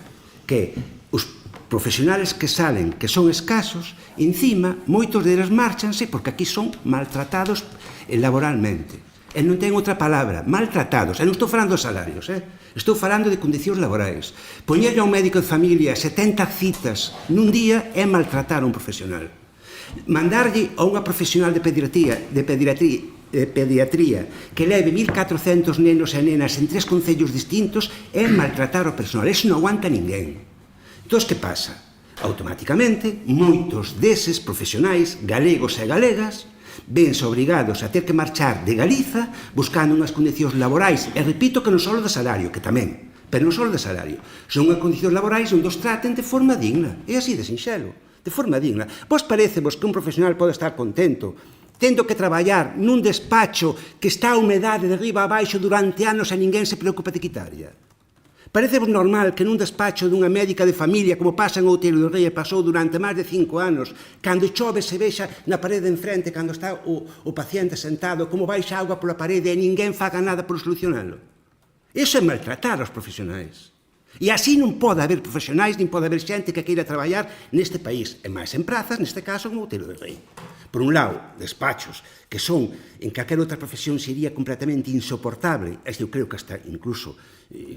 que os profesionales que salen, que son escasos, encima, moitos deles márchanse porque aquí son maltratados laboralmente. E non ten outra palabra, maltratados. E non estou falando de salarios, estou falando de condicións laborais. Poñerlle a un médico de familia 70 citas nun día é maltratar a un profesional. Mandarlle a unha profesional de pediatría que leve 1.400 nenos e nenas en 3 concellos distintos é maltratar o personal. Eso non aguanta ninguén. Entón, que pasa? Automáticamente, moitos deses profesionais, galegos e galegas, vense obrigados a ter que marchar de Galiza buscando unhas condicións laborais, e repito que non só de salario, que tamén, pero non só de salario, son unhas condicións laborais onde os traten de forma digna, é así de sinxelo, de forma digna. Vos parecevos que un profesional pode estar contento tendo que traballar nun despacho que está a humedade de riba a baixo durante anos e ninguén se preocupa de quitarlla? Parecevos normal que nun despacho dunha médica de familia, como pasa en Outeiro do Rei e pasou durante máis de 5 anos, cando chove se vexa na parede enfrente, cando está o paciente sentado, como baixa auga pola parede e ninguén faga nada por solucionalo? Iso é maltratar aos profesionais. E así non pode haber profesionais, nin pode haber xente que queira traballar neste país, e máis en prazas, neste caso, en Outeiro do Rei. Por un lado, despachos que son, en calquera outra profesión sería completamente insoportable, e eu creo que hasta incluso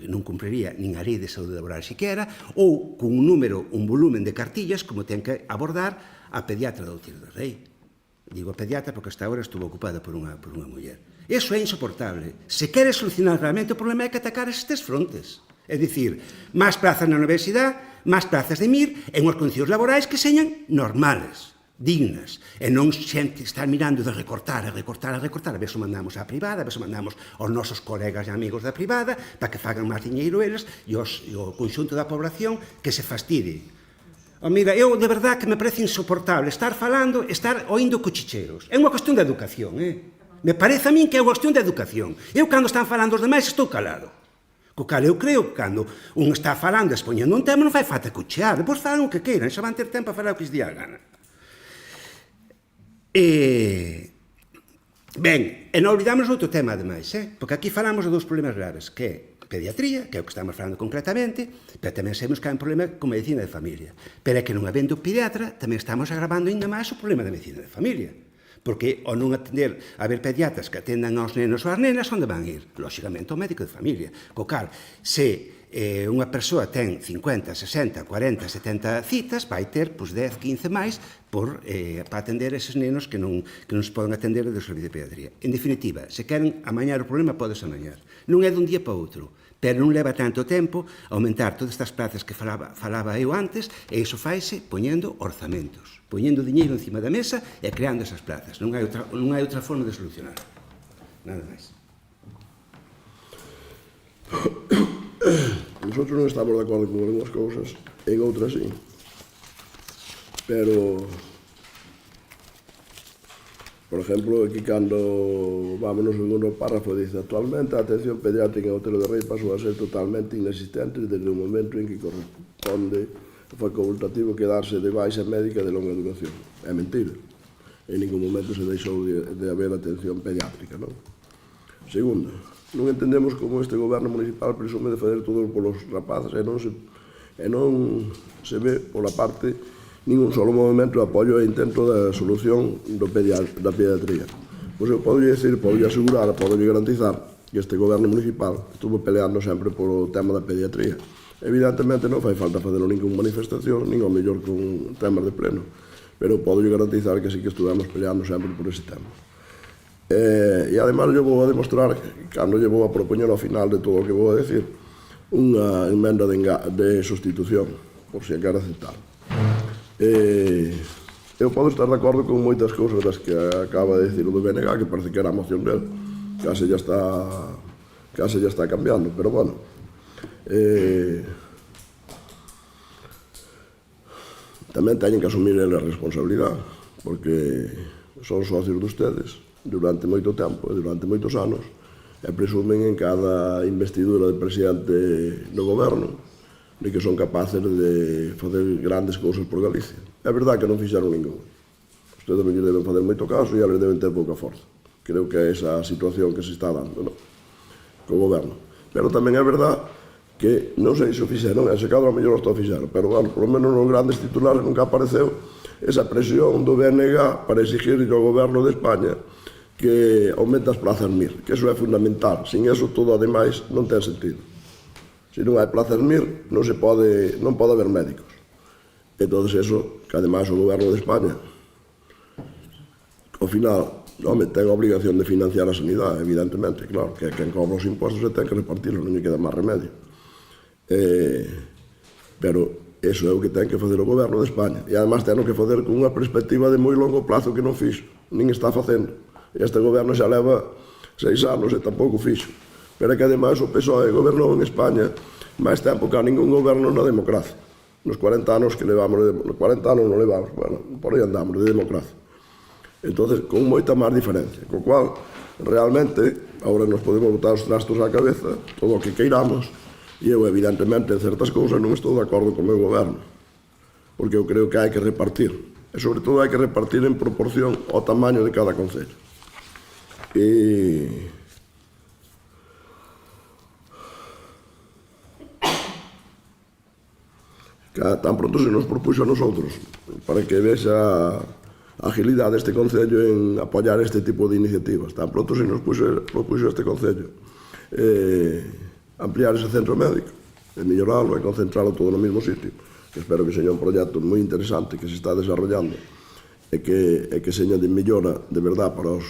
non cumpriría nin a lei de saúde laboral siquiera, ou con un volumen de cartillas como ten que abordar a pediatra do Outeiro do Rei. Digo a pediatra porque hasta agora estuvo ocupada por unha muller. Iso é insoportable. Se quere solucionar realmente o problema é que atacar estes frontes. É dicir, máis plazas na universidade, máis plazas de MIR, en unhas condicións laborais que señan normales, dignas, e non xente estar mirando de recortar, a ver se mandamos á privada, a ver se mandamos aos nosos colegas e amigos da privada para que fagan máis diñeiro eles e o conxunto da población que se fastide. Mira, eu de verdad que me parece insoportable estar falando, estar oindo cuchicheros. É unha cuestión de educación, Me parece a min que é unha cuestión de educación. Eu, cando están falando os demais, estou calado. Co cal eu creo que cando un está falando e expoñendo un tema non fai falta cuchear, depois falan o que queiran, xa van ter tempo a falar o que lles dí a gana. Ben, e non olvidamos outro tema, ademais, porque aquí falamos de dous problemas graves, que é pediatría, que é o que estamos falando concretamente, pero tamén sabemos que hai un problema con medicina de familia. Pero é que non habendo pediatra, tamén estamos agravando ainda máis o problema da medicina de familia. Porque ao non atender a haber pediatras que atendan aos nenos ou as nenas, onde van ir? Lóxicamente ao médico de familia. Co cal, se unha persoa ten 50, 60, 40, 70 citas, vai ter 10, 15 máis para atender eses nenos que non se poden atender do servicio de pediatría. En definitiva, se queren amañar o problema, podes amañar. Non é dun día para outro, pero non leva tanto tempo aumentar todas estas plazas que falaba eu antes, e iso faise poñendo orzamentos, poñendo diñeiro encima da mesa e creando esas plazas. Non hai outra forma de solucionar. Nada máis. Nosotros non estamos de acordo con algunhas cousas, en outras sí. Pero, por exemplo, aquí cando vamos no segundo párrafo dice: actualmente a atención pediátrica en Outeiro de Rei pasou a ser totalmente inexistente desde o momento en que corresponde facultativo quedarse de baixa médica de longa duración. É mentira. En ningún momento se deixou de haber atención pediátrica, non? Segundo, non entendemos como este goberno municipal presume de fazer todo polos rapaces e non se ve pola parte ningún solo movimento de apoio e intento da solución da pediatría. Pois eu podo asegurar, podo garantizar que este goberno municipal estuvo peleando sempre polo tema da pediatría. Evidentemente non fai falta fazer ningún manifestación, nin ao mellor con temas de pleno, pero podo garantizar que sí que estuvemos peleando sempre por ese tema. E ademais eu vou a demostrar, cando eu vou a propoñer ao final de todo o que vou a decir, unha emenda de sustitución, por se quer aceptar. Eu podo estar de acordo con moitas cousas das que acaba de decir o do BNG, que parece que era a moción dele, case ya está cambiando, pero bueno, tamén teñen que asumir a responsabilidade, porque son socios de ustedes durante moito tempo, durante moitos anos, e presumen en cada investidura de presidente do goberno de que son capaces de facer grandes cousas por Galicia. É verdade que non fixeron ningún. Ustedes non lle deben fazer moito caso e eles deben ter pouca forza. Creo que é esa situación que se está dando, non? Co goberno. Pero tamén é verdade que non sei se o fixeron, ese cadro a mellor o fixeron, pero bueno, por lo menos nos grandes titulares nunca apareceu esa presión do BNG para exigir ao goberno de España que aumenta as plazas MIR, que eso é fundamental. Sin eso, todo ademais non ten sentido. Se non hai plazas MIR, non pode haber médicos. Entón, eso, que ademais o goberno de España, ao final, ten a obligación de financiar a sanidade, evidentemente, claro, que quen cobra os impostos e ten que repartirlos, non lle queda máis remedio. Pero eso é o que ten que fazer o goberno de España. E ademais ten que fazer con unha perspectiva de moi longo plazo que non fixo, nin está facendo. Este goberno xa leva 6 anos e tampouco fixo. Pero é que ademais o PSOE gobernou en España máis tempo que a ningún goberno na democracia. Nos 40 anos que levamos, nos 40 anos non levamos, bueno, por aí andamos de democracia. Entón, con moita máis diferencia, co cual, realmente, agora nos podemos botar os trastos á cabeza, todo o que queiramos, e eu, evidentemente, en certas cousas non estou de acordo con o meu goberno, porque eu creo que hai que repartir, e sobre todo hai que repartir en proporción ao tamaño de cada concello. E tan pronto se nos propuxo a nosotros para que vexa a agilidade deste concello en apoiar este tipo de iniciativas. Tan pronto se nos propuxo este concello ampliar ese centro médico, e melloralo e concentralo todo no mesmo sitio, que espero que seña un proxecto moi interesante que se está desarrollando e que seña de mellora de verdad para os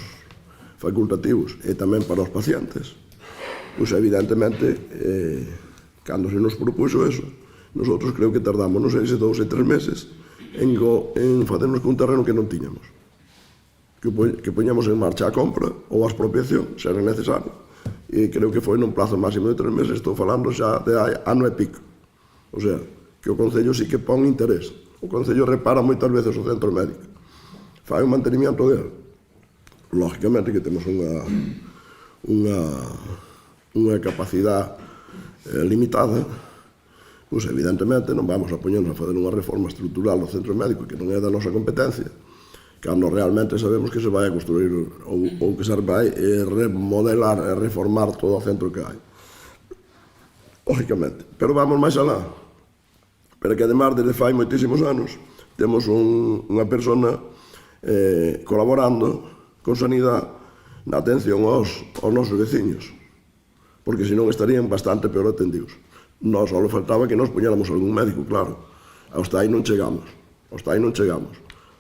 facultativos e tamén para os pacientes. Pois evidentemente, cando se nos propuxo eso, nosotros creo que tardamos, non sei se 2 ou 3 meses en facernos con un terreno que non tiñamos, que poñamos en marcha a compra ou a expropiación, se era necesario, e creo que foi nun plazo máximo de 3 meses. Estou falando xa de ano e pico, o sea, que o Concello sí que pon interés. O Concello repara moitas veces o centro médico, fai un mantenimiento dele. Lógicamente que temos unha capacidade limitada, pois evidentemente non vamos a poñernos a fazer unha reforma estrutural do centro médico que non é da nosa competencia, que cando realmente sabemos que se vai a construir ou que se vai remodelar e reformar todo o centro que hai. Lógicamente. Pero vamos máis alá. Pero que además, desde fai moitísimos anos, temos unha persona colaborando con sanidade na atención aos nosos veciños, porque senón estarían bastante peor atendidos. Nos só faltaba que nos poñéramos algún médico, claro. Hasta aí non chegamos,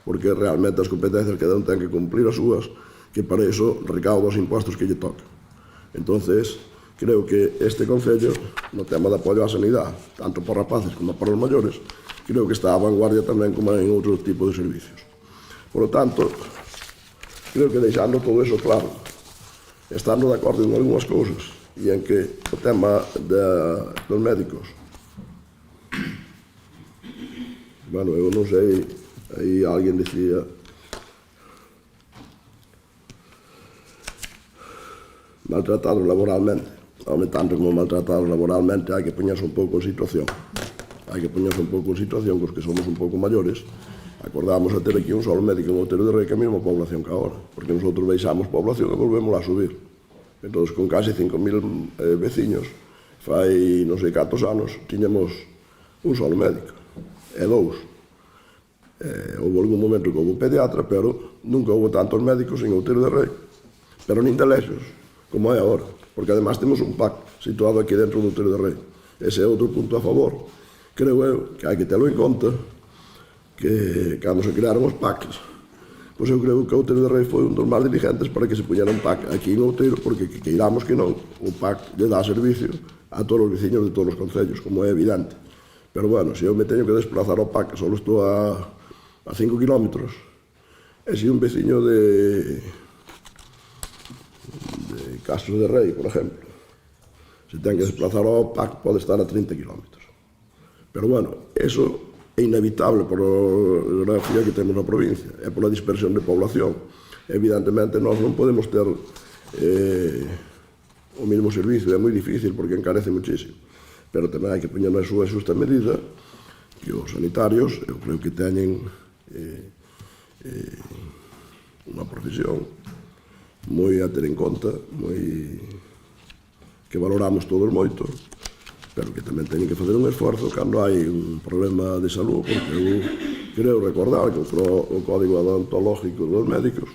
porque realmente as competencias que cada un ten que cumplir as súas, que para iso recauda os impostos que lle toca. Entonces, creo que este Concello, no tema de apoio á sanidade, tanto para rapaces como para os maiores, creo que está a vanguardia tamén como en outro tipo de servicios. Por lo tanto, creo que deixando todo eso claro, estando de acordo en algunhas cousas, e en que o tema dos médicos, bueno, eu non sei, aí alguén dicía maltratados laboralmente. Home, tanto como maltratados laboralmente, hai que poñerse un pouco en situación. Hai que poñerse un pouco en situación, cos que somos un pouco maiores. Acordamos a ter aquí un solo médico en Outeiro de Rei, que a mesma población que agora, porque nosotros baixamos población e volvemos a subir. Entón, con casi 5.000 veciños, fai non sei cantos anos, tiñamos un solo médico, e dous. Houve algún momento que houve un pediatra, pero nunca houve tantos médicos en Outeiro de Rei, pero nin de lexos, como é agora, porque además temos un PAC situado aquí dentro do Outeiro de Rei. Ese é outro punto a favor. Creo eu que hai que telo en conta, que cando se crearon os PACs, pois eu creo que Outeiro de Rei foi un dos máis diligentes para que se puñera un PAC aquí en Outeiro, porque que queiramos que non, o PAC lle dá servicio a todos os veciños de todos os concellos, como é evidente. Pero bueno, se eu me teño que desplazar ao PAC, só estou a 5 kilómetros, e se un veciño de Castro de Rei, por exemplo, se ten que desplazar ao PAC, pode estar a 30 kilómetros. Pero bueno, eso é inevitable por a geografía que temos na provincia e pola dispersión de población. Evidentemente, nós non podemos ter o mesmo servicio, é moi difícil porque encarece muchísimo, pero tamén hai que poñer na súa xusta medida que os sanitarios, eu creo que teñen unha profesión moi a ter en conta, que valoramos todos moito, pero que tamén teñen que facer un esforzo cando hai un problema de salud, porque eu creo recordar que o código odontológico dos médicos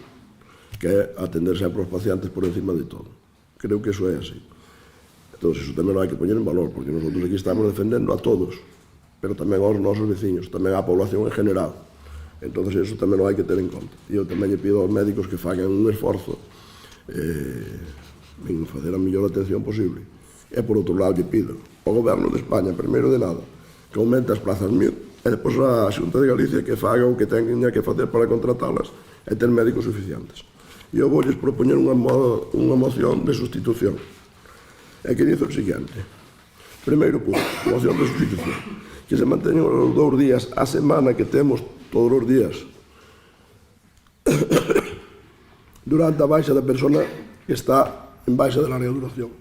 que é atender sempre os pacientes por encima de todo. Creo que eso é así. Entón, eso tamén hai que poñer en valor, porque nosotros aquí estamos defendendo a todos, pero tamén aos nosos veciños, tamén á población en general. Entón, eso tamén hai que ter en conta. E eu tamén lle pido aos médicos que fagan un esforzo en facer a mellor atención posible. E por outro lado lle pido ao Goberno de España, primeiro de nada, que aumente as plazas 1000, e depois a Xunta de Galicia que faga o que teña que facer para contratalas e ter médicos suficientes. E eu vou lles propoñer unha moción de sustitución. E que dice o seguinte: primeiro punto, moción de sustitución, que se manteñan os 2 días a semana que temos todos os días durante a baixa da persona que está en baixa da larga duración.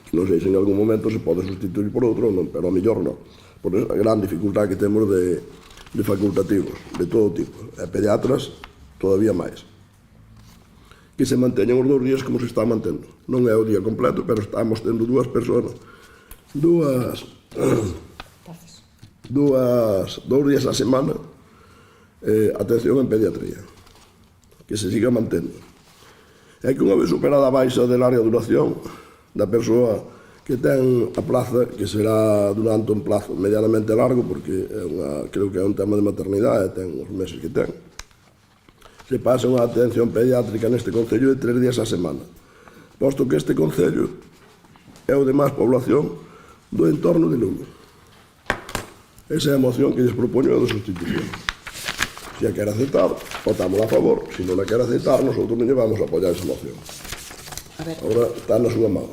Non sei se en algún momento se pode sustituir por outro, non, pero a mellor non, por a gran dificultade que temos de facultativos de todo tipo, e pediatras todavía máis. Que se manteñan os 2 días como se está mantendo. Non é o día completo, pero estamos tendo 2 personas, 2 días a semana atención en pediatría, que se siga mantendo. É que unha vez superada a baixa de larga duración da persoa que ten a plaza, que será durante un plazo medianamente largo, porque creo que é un tema de maternidade, ten os meses que ten, se pasa unha atención pediátrica neste concello de 3 días a semana, posto que este concello é o de máis población do entorno de Lume. Esa é a moción que lles propoño de sustitución. Se a quer aceptar, votamos a favor. Se non a quer aceptar, nosotros non vamos a apoiar esa moción. Agora está na súa mão.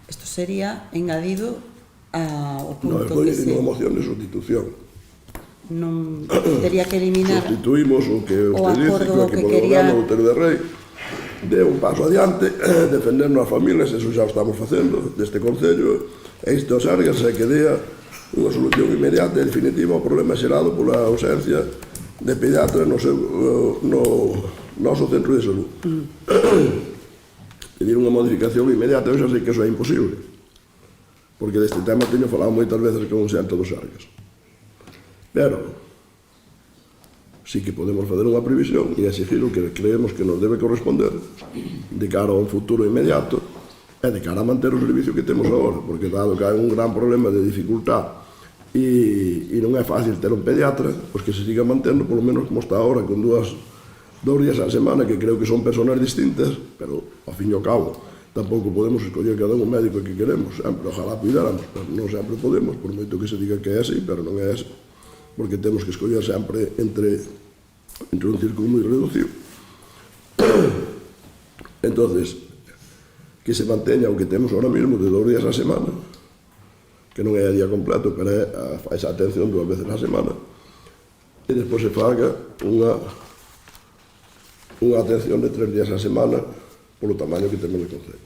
Isto sería engadido ao punto que se... que se... unha moción de sustitución. Non tería que eliminar Sustituímos o que usted dice, que por o Goberno do Outeiro de Rei dé un paso adiante, defendernos as familias, eso xa o estamos facendo deste concello, e isto sárgase que dea unha solución inmediata e definitiva ao problema xerado pola ausencia de pediatra no noso centro de salud. Pedir unha modificación inmediata, eu xa sei que eso é imposible, porque deste tema teño falado moitas veces con o xente dos Sargas. Pero sí que podemos fazer unha previsión e exigir o que creemos que nos debe corresponder de cara a un futuro inmediato e de cara a manter o servicio que temos agora, porque dado que hai un gran problema de dificultad e non é fácil ter un pediatra, pois que se siga mantendo polo menos como está agora, con dous días á semana, que creo que son personas distintas, pero ao fin e ao cabo tampouco podemos escoller cada un médico que queremos, sempre, ojalá puidáramos, pero non sempre podemos, por moito que se diga que é así, pero non é así, porque temos que escoller sempre entre un círculo moi reducido. Entonces, que se manteña o que temos ahora mesmo de 2 días á semana, que non é a día completo, pero é esa atención 2 veces á semana, e despois se faga unha atención de 3 días á semana polo tamaño que temos no concello.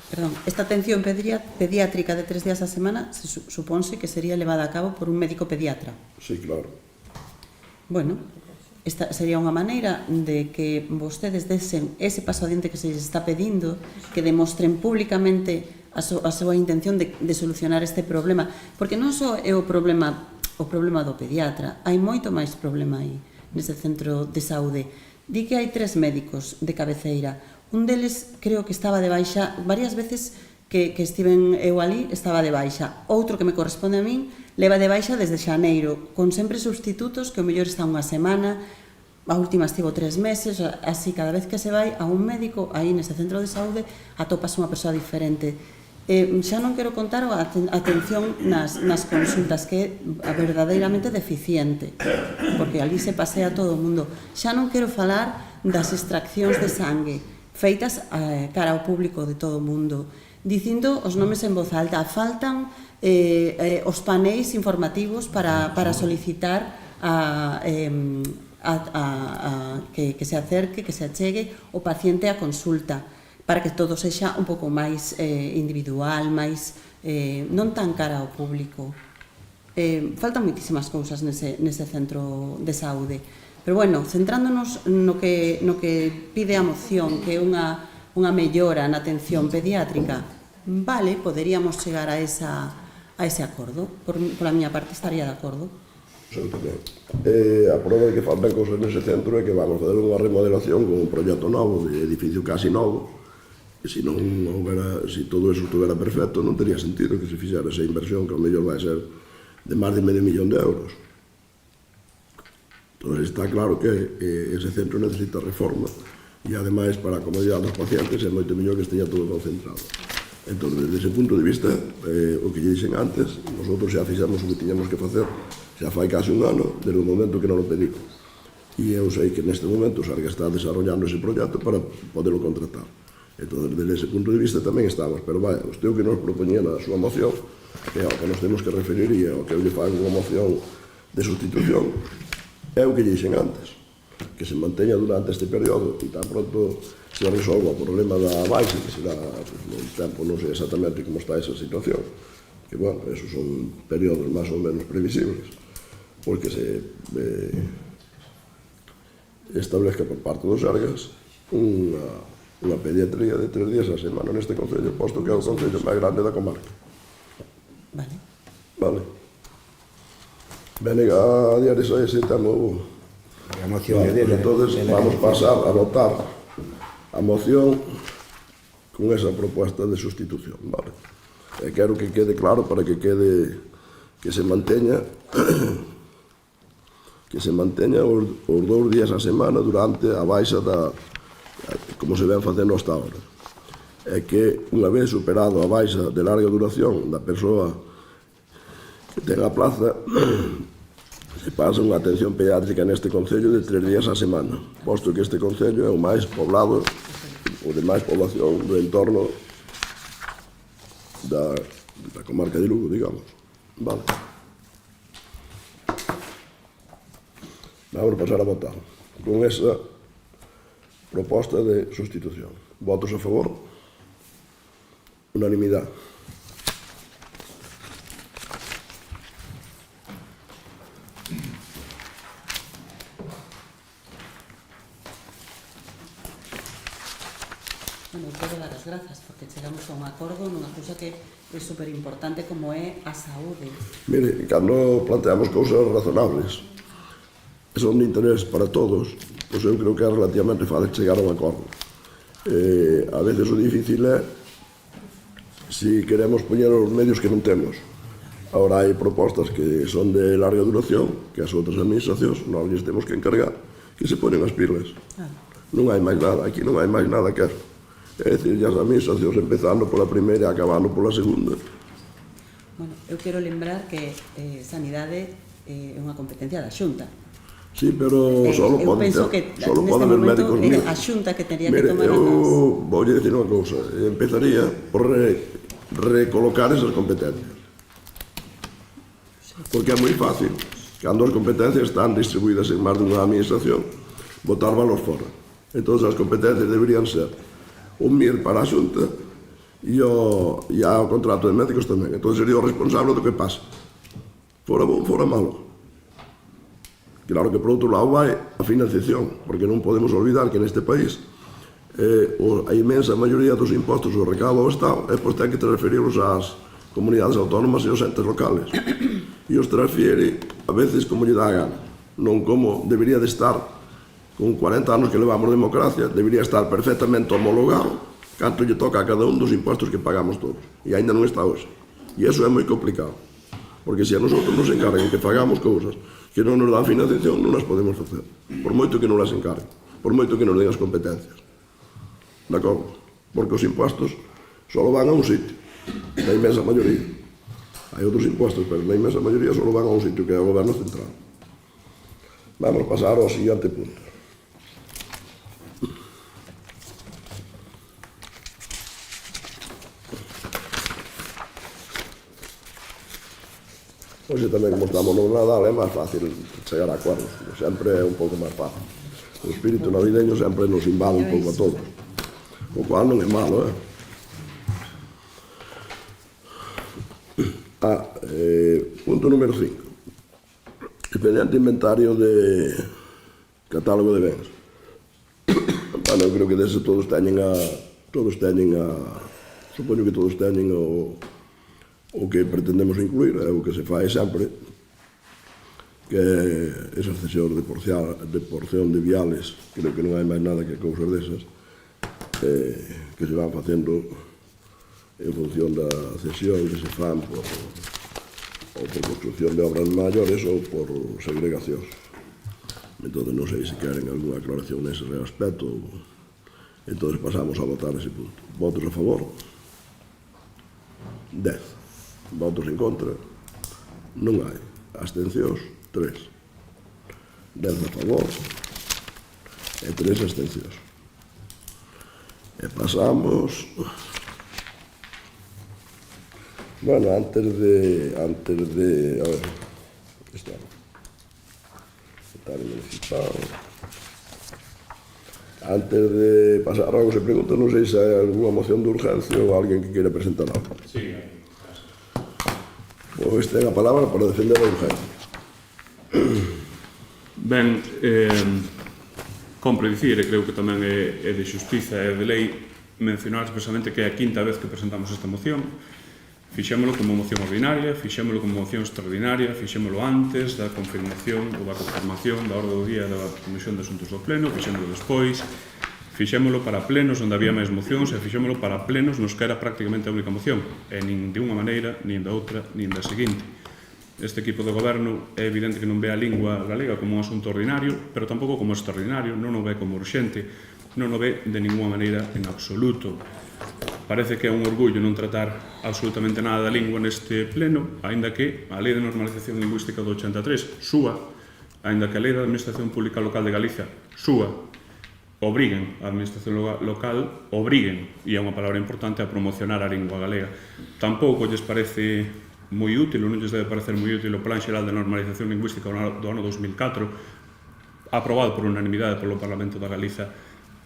Perdón, esta atención pediátrica de 3 días á semana supónse que sería levada a cabo por un médico pediatra. Sí, claro. Bueno, esta sería unha maneira de que vostedes desen ese paso adiante que se les está pedindo, que demostren públicamente a súa intención de solucionar este problema, porque non só é o problema do pediatra, hai moito máis problema aí nese centro de saúde. Di que hai 3 médicos de cabeceira. Un deles creo que estaba de baixa, varias veces que estiven eu ali estaba de baixa. Outro que me corresponde a min leva de baixa desde xaneiro, con sempre sustitutos que o mellor está unha semana, a última estivo 3 meses, así cada vez que se vai a un médico aí nese centro de saúde atopas unha persoa diferente. Xa non quero contar a atención nas consultas, que é verdadeiramente deficiente, porque ali se pasea todo o mundo. Xa non quero falar das extraccións de sangue feitas cara ao público de todo o mundo, dicindo os nomes en voz alta. Faltan os paneis informativos para solicitar que se acerque, que se achegue o paciente á consulta, para que todo sexa un pouco máis individual, máis non tan cara ao público. Faltan moitísimas cousas nese centro de saúde. Pero, bueno, centrándonos no que pide a moción, que é unha mellora na atención pediátrica, vale, poderíamos chegar a ese acordo. Pola miña parte estaría de acordo. A prova de que faltan cousas nese centro é que vamos a fazer unha remodelación con un proxecto novo, de edificio casi novo, e se todo eso estuvera perfecto non tería sentido que se fixera esa inversión, que ao mellor vai ser de máis de medio millón de euros. Entón está claro que ese centro necesita reforma e ademais para a comodidade dos pacientes é moito mellor que esteña todo concentrado. Entón, desde ese punto de vista, o que lle dixen antes, nosotros xa fixemos o que tiñamos que facer xa fai casi un ano desde o momento que non o pedimos, e eu sei que neste momento o Sarga está desarrollando ese proxecto para poderlo contratar. Entón, desde ese punto de vista tamén estamos, pero vai, o que nos propoñía na súa moción, que é ao que nos temos que referir e ao que eu lle fago unha moción de sustitución, é o que lle dixen antes, que se manteña durante este período e tan pronto se resolva o problema da baixa, que será no tempo, non sei exactamente como está esa situación, que, bueno, esos son períodos máis ou menos previsibles, porque se establezca por parte dos Sargas unha pediatría de 3 días á semana neste concello, posto que é o concello máis grande da comarca. Vale. Ben, a diario ese tema a moción é dela. Entonces vamos pasar a votar a moción con esa proposta de sustitución, vale. E quero que quede claro para que se manteña os 2 días á semana durante a baixa como se ven facendo hasta ahora. É que unha vez superado a baixa de larga duración da persoa que ten a plaza, se pasa unha atención pediátrica neste concello de 3 días á semana, posto que este concello é o máis poblado, o de máis población do entorno da comarca de Lugo, digamos. Vale. Vamos a pasar a votar con esa proposta de sustitución. Votos a favor? Unanimidade. quero dar as grazas porque chegamos a un acordo nunha cousa que é superimportante como é a saúde. Mire, cando planteamos cousas razonables e son de interés para todos, pois eu creo que é relativamente fácil chegar a un acordo. A veces o difícil é si queremos poñer os medios que non temos. Ahora hai propostas que son de larga duración, que as outras administracións non lles temos que encargar, que se ponen as pilas. Non hai máis nada, aquí non hai máis nada que eso. É dicir, as administracións empezando pola primeira e acabando pola segunda. Bueno, eu quero lembrar que sanidade é unha competencia da Xunta. Sí, pero solo eu poden penso ter, que solo neste poden haber momento médicos é míos. a Xunta que teria que Mire, tomar eu as... voulle dicir unha cousa, empezaría por recolocar esas competencias. Porque é moi fácil, cando as competencias están distribuídas en máis dunha administración, botar valor fora. Entón, as competencias deberían ser un MIR para a Xunta e o contrato de médicos tamén. Entón, sería o responsable do que pasa. Fora bom, fora malo. Claro que, por outro lado, vai a financiación, porque non podemos olvidar que neste país a imensa maioría dos impostos o recado ao Estado é pois ten que transferirlos ás comunidades autónomas e aos entes locales. E os transfiere a veces como lle dá a gana, non como debería de estar con 40 anos que levamos de democracia, debería estar perfectamente homologado canto lle toca a cada un dos impostos que pagamos todos. E ainda non está hoxe. E iso é moi complicado, porque se a nosotros nos encarguen que pagamos cousas que non nos dan financiación, non as podemos facer, por moito que non las encarguen, por moito que nos den as competencias. De acordo? Porque os impostos só van a un sitio, na inmensa maioría. Hai outros impostos, pero na inmensa maioría só van a un sitio, que é o goberno central. Vamos pasar ao seguinte punto. Hoxe tamén, como estamos no Nadal, é máis fácil chegar a acordos. Sempre é un pouco máis fácil. O espírito navideño sempre nos invade un pouco a todos. O cual non é malo, punto número 5. Expediente inventario de catálogo de bens. Bueno, eu creo que dese todos teñen a... Supoño que todos teñen o que pretendemos incluir, é o que se fai sempre, que é esa cesión de porción de viales. Creo que non hai máis nada que cousas desas que se van facendo en función da cesión que se fan ou por construcción de obras maiores ou por segregacións. Entón, non sei se queren alguna aclaración nese aspecto. Entón, pasamos a votar ese punto. Votos a favor? 10. Votos en contra? Non hai. Abstencións? 3. 10 a favor e 3 abstencións. E pasamos... Bueno, antes de... A ver... Está. Secretario municipal... Antes de pasar algo se pregunta, non sei se hai alguna moción de urgencia ou alguén que queira presentar algo. Sí. Pois ten a palabra para defender a urgencia. Ben, compre dicir, e creo que tamén é de xustiza e de lei, mencionar expresamente que é a quinta vez que presentamos esta moción. Fixémolo como moción ordinaria, fixémolo como moción extraordinaria, fixémolo antes da confirmación ou da confirmación da orde do día da Comisión de Asuntos do Pleno, fixémolo despois, fixémolo para plenos onde había máis mocións e fixémolo para plenos nos que era prácticamente a única moción, e nin de unha maneira, nin da outra, nin da seguinte. Este equipo de goberno é evidente que non ve a lingua galega como un asunto ordinario, pero tampouco como extraordinario, non o ve como urxente, non o ve de ninguna maneira en absoluto. Parece que é un orgullo non tratar absolutamente nada da lingua neste pleno, aínda que a Lei de Normalización Lingüística do 83 súa, aínda que a Lei da Administración Pública Local de Galicia súa, obriguen a Administración Local, obriguen, e é unha palabra importante, a promocionar a lingua galega. Tampouco lles parece moi útil, ou non lles debe parecer moi útil o Plan Xeral de Normalización Lingüística do ano 2004, aprobado por unanimidade polo Parlamento da Galiza,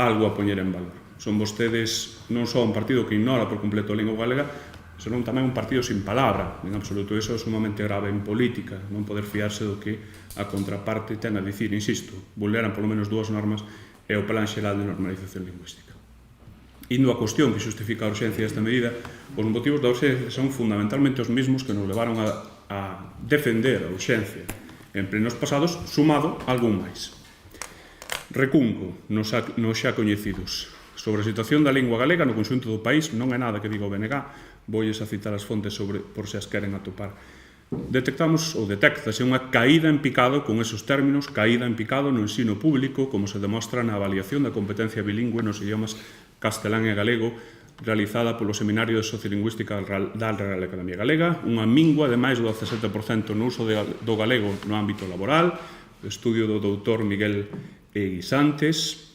algo a poñer en valor. Son vostedes non só un partido que ignora por completo a lingua galega, senón tamén un partido sin palabra, en absoluto. Iso é sumamente grave en política, non poder fiarse do que a contraparte ten a dicir, insisto, vulneran polo menos dúas normas e o Plan Xeral de Normalización Lingüística. Indo a cuestión que xustifica a urxencia desta medida, os motivos da urxencia son fundamentalmente os mesmos que nos levaron a defender a urxencia en plenos pasados, sumado algún máis. Recunco nos xa coñecidos. Sobre a situación da lingua galega no conxunto do país non é nada que diga o BNG, voulles a citar as fontes por se as queren atopar. Detectamos ou detéctase unha caída en picado con esos términos, caída en picado no ensino público, como se demostra na avaliación da competencia bilingüe nos idiomas castelán e galego, realizada polo Seminario de Sociolingüística da Real Academia Galega, unha mingua de máis do 17% no uso do galego no ámbito laboral, o estudio do doutor Miguel Guisantes,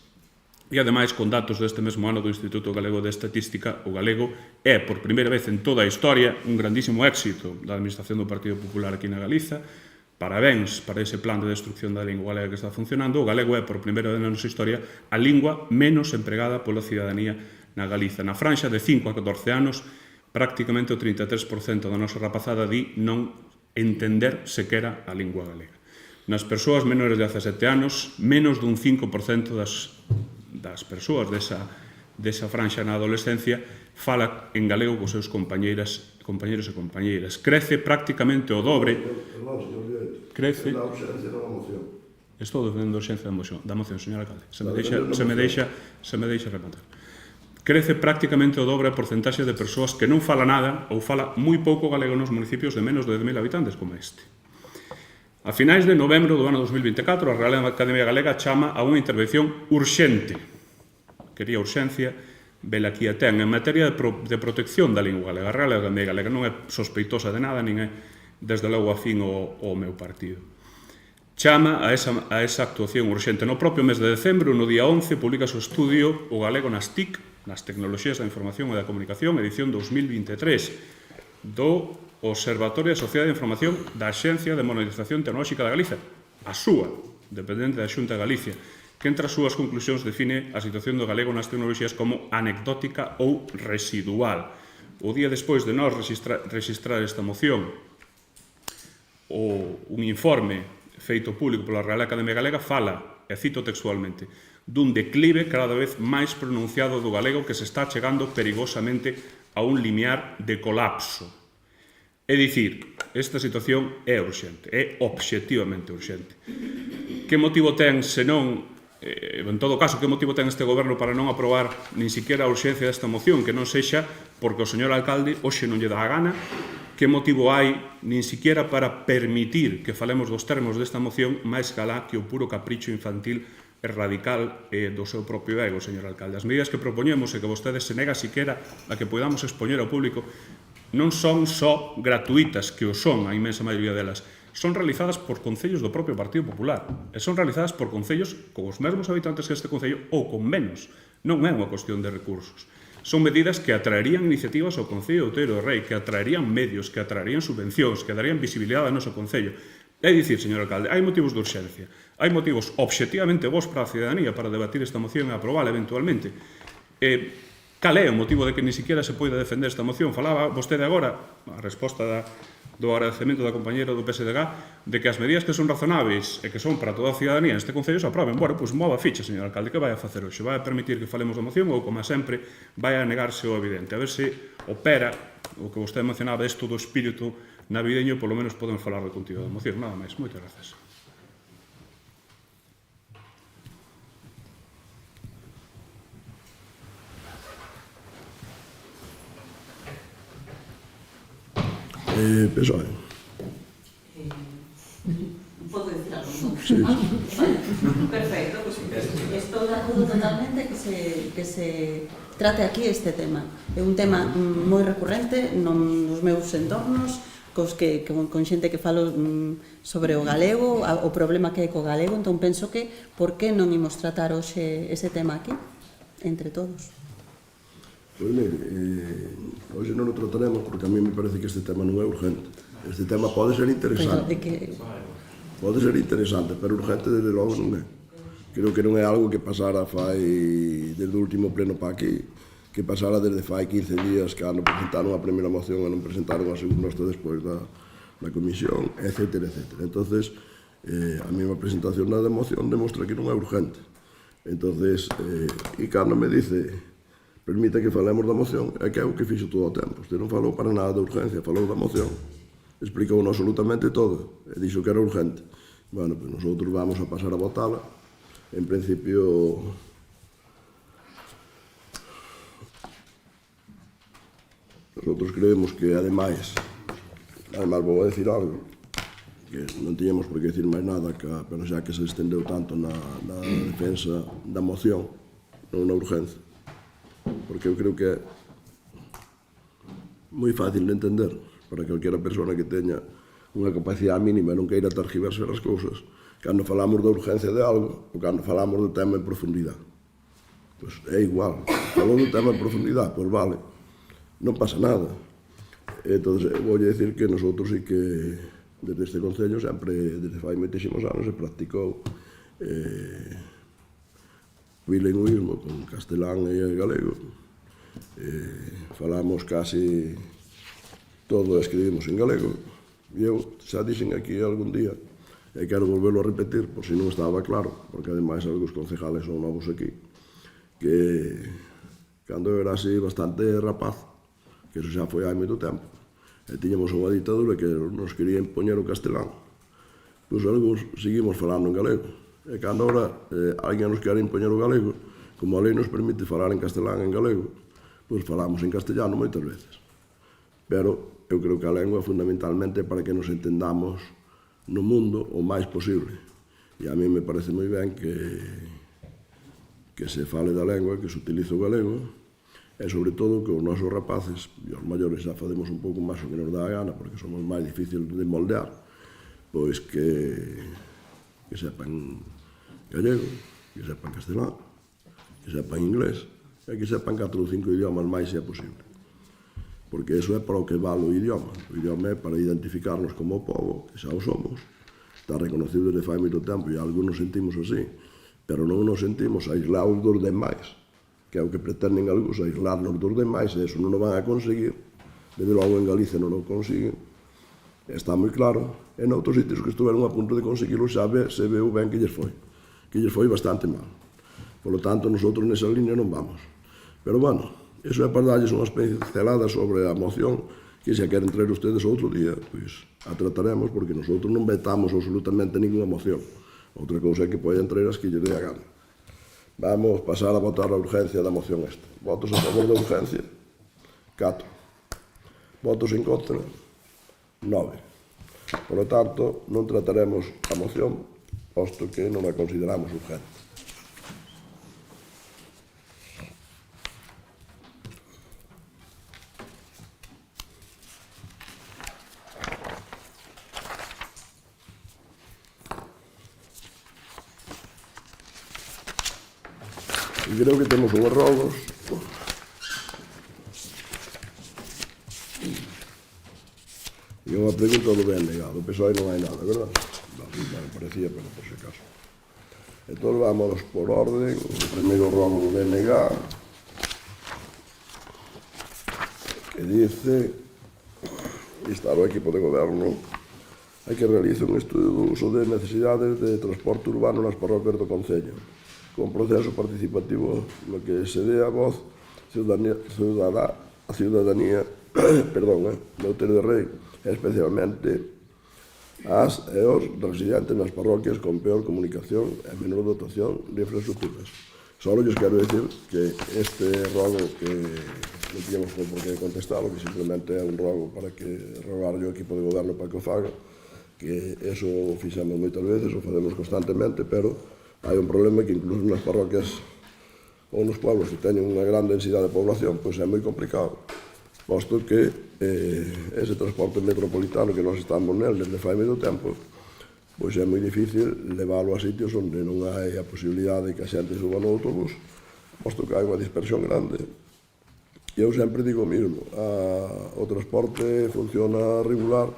e ademais, con datos deste mesmo ano do Instituto Galego de Estatística, o galego é, por primeira vez en toda a historia, un grandísimo éxito da administración do Partido Popular aquí na Galiza. Parabéns para ese plan de destrucción da lingua galega que está funcionando. O galego é, por primeira vez na nosa historia, a lingua menos empregada pola cidadanía na Galiza. Na franxa de 5 a 14 anos, prácticamente o 33% da nosa rapazada di non entender sequera a lingua galega. Nas persoas menores de 17 anos, menos dun 5% das persoas desa franxa na adolescencia fala en galego cos seus compañeiros e compañeiras. Crece prácticamente o dobre. Crece. Estou defendendo a urxencia da moción, señor alcalde. Se me deixa rematar. Crece prácticamente o dobre a porcentaxe de persoas que non fala nada ou fala moi pouco galego nos municipios de menos de 10.000 habitantes como este. A finais de novembro do ano 2024, a Real Academia Galega chama a unha intervención urxente. Quería urxencia, vela aquí a ten. En materia de protección da lingua galega, a Real Academia Galega non é sospeitosa de nada, nin é, desde logo, afín ao meu partido. Chama a esa actuación urxente. No propio mes de decembro, no día 11, publica o estudio O galego nas TIC, nas tecnoloxías da información e da comunicación, edición 2023, do Observatorio da Sociedade de Información da Axencia de Modernización Tecnolóxica da Galiza, a súa, dependente da Xunta de Galicia, que entre as súas conclusións define a situación do galego nas tecnoloxías como anecdótica ou residual. O día despois de nós registrar esta moción, un informe feito público pola Real Academia Galega fala, e cito textualmente, dun declive cada vez máis pronunciado do galego que se está chegando perigosamente a un limiar de colapso. É dicir, esta situación é urxente, é obxectivamente urxente. Que motivo ten, senón, en todo caso, que motivo ten este goberno para non aprobar nin siquiera a urxencia desta moción, que non sexa porque o señor alcalde hoxe non lle dá a gana? Que motivo hai, nin siquiera para permitir que falemos dos termos desta moción máis calá que o puro capricho infantil e radical do seu propio ego, señor alcalde? As medidas que propoñemos e que vostede se nega siquiera a que podamos expoñer ao público non son só gratuitas, que o son a inmensa maioría delas, son realizadas por concellos do propio Partido Popular e son realizadas por concellos con os mesmos habitantes que este concello ou con menos. Non é unha cuestión de recursos. Son medidas que atraerían iniciativas ao Concello de Outeiro do Rei, que atraerían medios, que atraerían subvencións, que darían visibilidade ao noso concello. É dicir, señor alcalde, hai motivos de urxencia, hai motivos obxectivamente vos para a cidadanía para debatir esta moción e aprobar eventualmente. Cal é o motivo de que ni siquiera se poida defender esta moción? Falaba vostede agora, a resposta do agradecemento da compañera do PSDG, de que as medidas que son razonáveis e que son para toda a cidadanía neste concello se aproben. Bueno, pois mova a ficha, señor alcalde, que vai a facer hoxe? Vai a permitir que falemos da moción ou, como sempre, vai a negarse o evidente? A ver se opera o que vostede mencionaba, isto do espírito navideño, polo menos podemos falar do contido da moción. Nada máis. Moitas grazas. PSOE. Podo decir algo, non? Sí. Perfecto, pues estou de acordo totalmente que se trate aquí este tema. É un tema moi recurrente nos meus entornos, con xente que falo sobre o galego, o problema que hai co galego, entón penso que por que non imos tratar hoxe ese tema aquí, entre todos? Pois mire, hoxe non o trataremos porque a mí me parece que este tema non é urgente. Este tema pode ser interesante. Pode ser interesante, pero urgente desde logo non é. Creo que non é algo que pasara fai desde o último pleno para aquí, que pasara desde fai 15 días que non presentaron a primeira moción e non presentaron a segunda hasta despois da comisión, etc. Entonces, a mesma presentación da moción demostra que non é urgente. Entonces, e cando me dice permite que falemos da moción, é que é o que fixo todo o tempo. Usted non falou para nada da urgencia, falou da moción. Explicou absolutamente todo, e dixo que era urgente. Bueno, pues nosotros vamos a pasar a votala. En principio, nosotros creemos que, ademais vou a decir algo, que non tiñamos por que decir máis nada, pero xa que se estendeu tanto na defensa da moción, non na urgencia, porque eu creo que é moi fácil de entender para calquera persona que teña unha capacidade mínima e non queira tergiversar as cousas, cando falamos da urgencia de algo ou cando falamos do tema en profundidade. Pois é igual, falou do tema en profundidade, pois vale, non pasa nada. Entón, vou dicir que nosotros sí que desde este Concello sempre, desde fai moitísimos anos, se practicou bilingüismo con castelán e galego. Falamos casi todo, escribimos en galego. E eu xa dixen aquí algún día, e quero volverlo a repetir, por si non estaba claro, porque ademais algúns concejales son novos aquí, que cando eu era así bastante rapaz, que eso xa foi hai moito tempo, e tiñamos unha ditadura que nos quería impoñer o castelán, pois algúns seguimos falando en galego. E cando ahora alguén nos quere impoñer o galego, como a lei nos permite falar en castelán e en galego, pois falamos en castellano moitas veces. Pero eu creo que a lengua fundamentalmente para que nos entendamos no mundo o máis posible. E a mí me parece moi ben que se fale da lengua, que se utilice o galego, e sobre todo que os nosos rapaces, e os maiores xa facemos un pouco máis o que nos dá a gana, porque somos máis difícil de moldear, pois que sepan gallego, que sepan castelán, que sepan inglés, e que sepan 4 ou 5 idiomas máis se é posible. Porque eso é para o que vale o idioma. O idioma é para identificarnos como povo, que xa o somos. Está reconocido desde fai moito tempo e algúns nos sentimos así, pero non nos sentimos aislados dos demais, que é o que pretenden algúns, aislarnos dos demais, e eso non o van a conseguir. Desde logo en Galicia non o consiguen, está moi claro, e noutros sitios que estuveron a punto de conseguirlo xa se veu ben que lles foi bastante mal. Por lo tanto, nosotros nesa línea non vamos. Pero bueno, eso é para darlles unhas pinceladas sobre a moción, que se queren traer ustedes outro día, pois a trataremos, porque nosotros non vetamos absolutamente ninguna moción. Outra cousa é que poden traer as que lles dé a gana. Vamos pasar a votar a urgencia da moción esta. Votos a favor da urgencia? 4. Votos en contra? 9. Por lo tanto, non trataremos a moción, posto que non a consideramos urgente. E creo que temos unhos rogos. E unha pregunta do BNG. Do PSOE non hai nada, verdad? Non, me parecía, pero por si acaso. Entón vamos por orden. O primeiro rogo do BNG, que dice: instar o equipo de goberno a que realice un estudio do uso de necesidades de transporte urbano nas parroquias do Concello, con proceso participativo no que se dé a voz a ciudadanía de Outeiro de Rei, especialmente as e os residentes nas parroquias con peor comunicación e menor dotación de infraestructuras. Só lles quero dicir que este rogo que non tiñamos por que contestalo, que simplemente é un rogo para que rogarlle ao equipo de goberno para que o faga, que eso o fixamos moitas veces, o facemos constantemente, pero hai un problema que incluso nas parroquias ou nos pueblos que teñen unha gran densidade de población, pois é moi complicado, posto que ese transporte metropolitano que nós estamos nel desde fai medio tempo, pois é moi difícil leválo a sitios onde non hai a posibilidade de que a xente suba no autobús, posto que hai unha dispersión grande. E eu sempre digo o mismo, o transporte funciona regular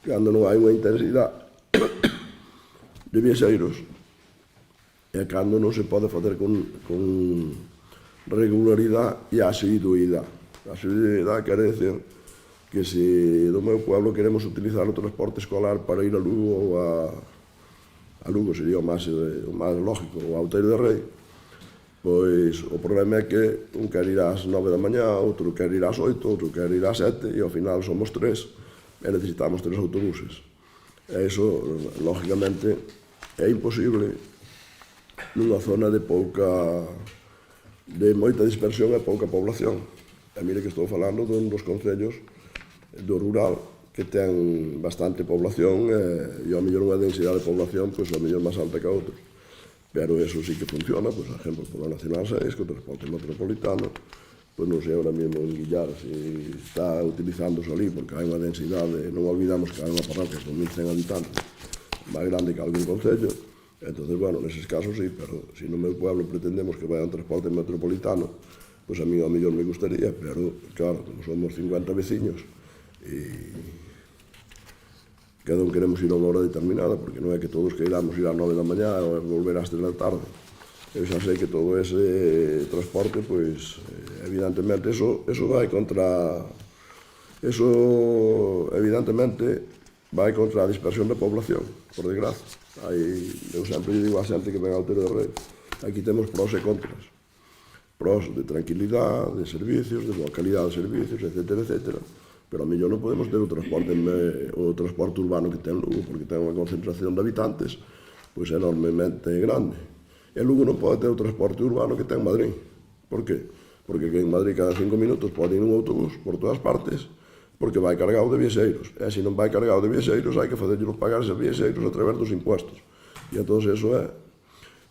cando non hai unha intensidade de viaxeiros, e cando non se pode facer con regularidade e asiduidade. Asiduidade quere dizer que se do meu pueblo queremos utilizar o transporte escolar para ir a Lugo ou a Lugo sería o máis lógico, ou a Outeiro de Rei, Pois o problema é que un quer ir ás 9 da mañá, outro quer ir ás 8, outro quer ir ás 7, e ao final somos 3, e necesitamos 3 autobuses. E iso, lógicamente, é imposible nunha zona de moita dispersión e pouca población. E mire que estou falando dun dos concellos do rural que ten bastante población e ao mellor unha densidade de población pois ao mellor máis alta que outros. Pero eso sí que funciona, por exemplo, por la Nacional 6, que o transporte metropolitano, pois non sei ahora mesmo en Guillar se está utilizándose ali, porque hai unha densidade, non olvidamos que hai unha parroquia con 1.100 habitantes, máis grande que algún concello, entonces, bueno, neses casos sí, pero se no meu pueblo pretendemos que vaya un transporte metropolitano, pois a mí ao mellor me gustaría, pero, claro, como somos 50 veciños, e cada un queremos ir a unha hora determinada, porque non é que todos queiramos ir ás 9 da mañá ou volver ás 3 da tarde. Eu xa sei que todo ese transporte, pois, evidentemente, eso vai contra... Eso, evidentemente, vai contra a dispersión da población, por desgracia. Eu sempre digo a xente que ven ao Outeiro de Rei, aquí temos pros e contras. Pros de tranquilidade, de servicios, de boa calidade de servicios, etcétera, etcétera. Pero a mellor non podemos ter o transporte urbano que ten Lugo, porque ten unha concentración de habitantes pois enormemente grande. E Lugo non pode ter o transporte urbano que ten Madrid. Por qué? Porque en Madrid cada 5 minutos pode ir un autobús por todas partes, porque vai cargado de viaxeiros. E se non vai cargado de viaxeiros, hai que facerlos pagar esos viaxeiros a través dos impuestos. E entón eso é...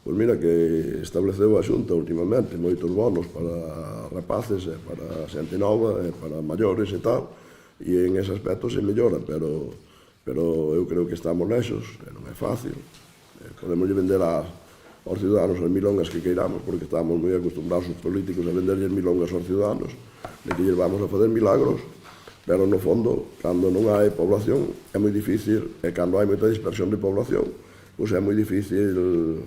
Pois mira que estableceu a Xunta últimamente moitos bonos para rapaces, e para xente nova, e para maiores e tal, e en ese aspecto se mellora, pero eu creo que estamos lexos, e non é fácil. Podemos vender aos ciudadanos as milongas que queiramos, porque estamos moi acostumbrados os políticos a venderles milongas aos ciudadanos, de que lles vamos a fazer milagros, pero no fondo, cando non hai población, é moi difícil, e cando hai moita dispersión de población, pois é moi difícil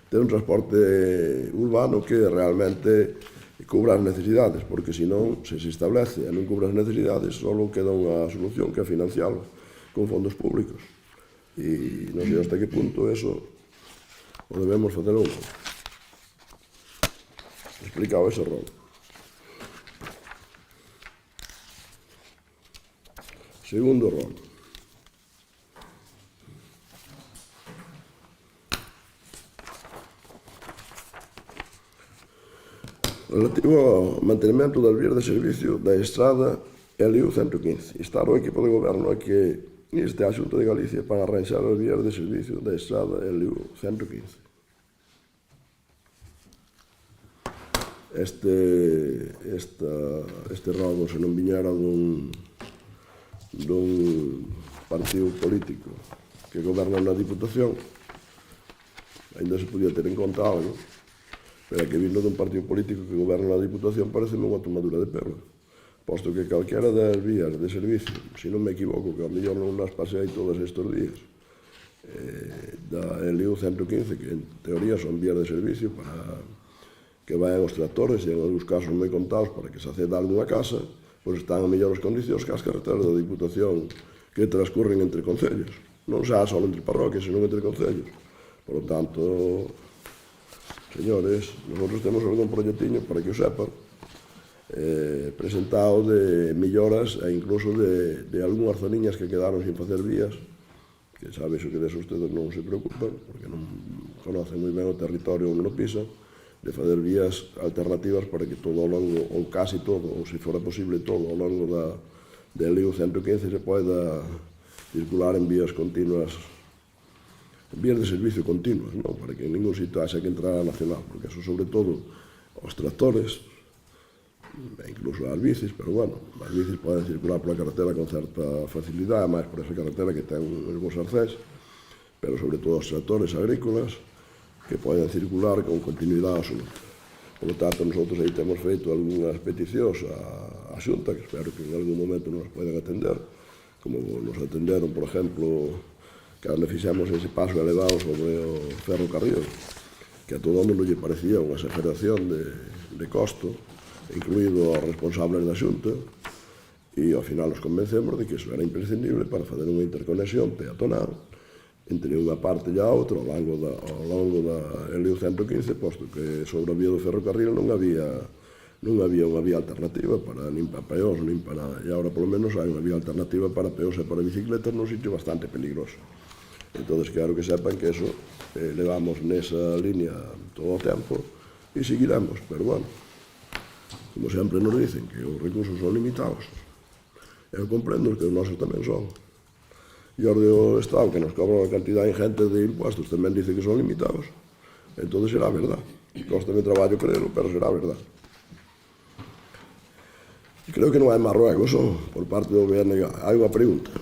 ter un transporte urbano que realmente cubra as necesidades, porque senón, se establece e non cubre as necesidades, só queda unha solución que é financiarlo con fondos públicos. E non sei hasta que punto eso o debemos facer ou non. Explicado ese rol. Segundo rol. Relativo ao mantenimento das vías de servicio da estrada LU 115. Está o equipo de goberno a que inste a Xunta de Galicia para arranxar as vías de servicio da estrada LU 115. Este rogo, se non viñera dun partido político que goberna na Diputación, ainda se podía ter en conta algo. Pero que vindo dun partido político que goberna na Diputación parece unha tomadura de pelo, posto que calquera das vías de servicio, se non me equivoco, que ao mellor non nas pasei todos estes días, da LU 115, que en teoría son vías de servicio para que vayan os tractores, e en algúns casos moi contados para que se acceda a algunha casa, pois están a mellores condicións que as carreteras da Diputación que transcurren entre concellos, non xa só entre parroquias, senón entre concellos. Por lo tanto, señores, nosotros temos algún proxectiño, para que o sepan, presentado de melloras e incluso de algunhas zoniñas que quedaron sin facer vías, que sabe iso que deso ustedes non se preocupan, porque non conocen moi ben o territorio onde non pisan, de facer vías alternativas para que todo ao longo, ou casi todo, ou se fora posible todo, ao longo da LU 115 se poida circular en vías continuas, vías de servicio continuas, non? Para que en ningún sitio haxa que entrar a Nacional, porque eso sobre todo os tractores, e incluso as bicis, pero bueno, as bicis poden circular pola carretera con certa facilidade, máis por esa carretera que ten uns bons arcés, pero sobre todo os tractores agrícolas que poden circular con continuidade absoluta. Por lo tanto, nosotros aí temos feito algunhas peticións á Xunta, que espero que en algún momento nos poden atender, como nos atenderon, por exemplo, cando fixemos ese paso elevado sobre o ferrocarril, que a todo mundo lle parecía unha exageración de costo, incluído aos responsables da Xunta, e ao final nos convencemos de que iso era imprescindible para fazer unha interconexión peatonal entre unha parte e a outra ao longo da Elio 115, posto que sobre a vía do ferrocarril non había unha vía alternativa para nin para peóns, nin para nada. E agora, polo menos, hai unha vía alternativa para peóns e para bicicletas nun sitio bastante peligroso. Entón, claro que sepan que eso levamos nesa línea todo o tempo e seguiremos, pero bueno, como sempre nos dicen que os recursos son limitados, eu comprendo que os nosos tamén son. E os do Estado, que nos cobra unha cantidad ingente de impuestos, tamén dice que son limitados. Entón será verdad. Cóstame traballo creerlo, pero será verdad. Creo que non hai máis ruegos, por parte do BNG. Hai unha pregunta.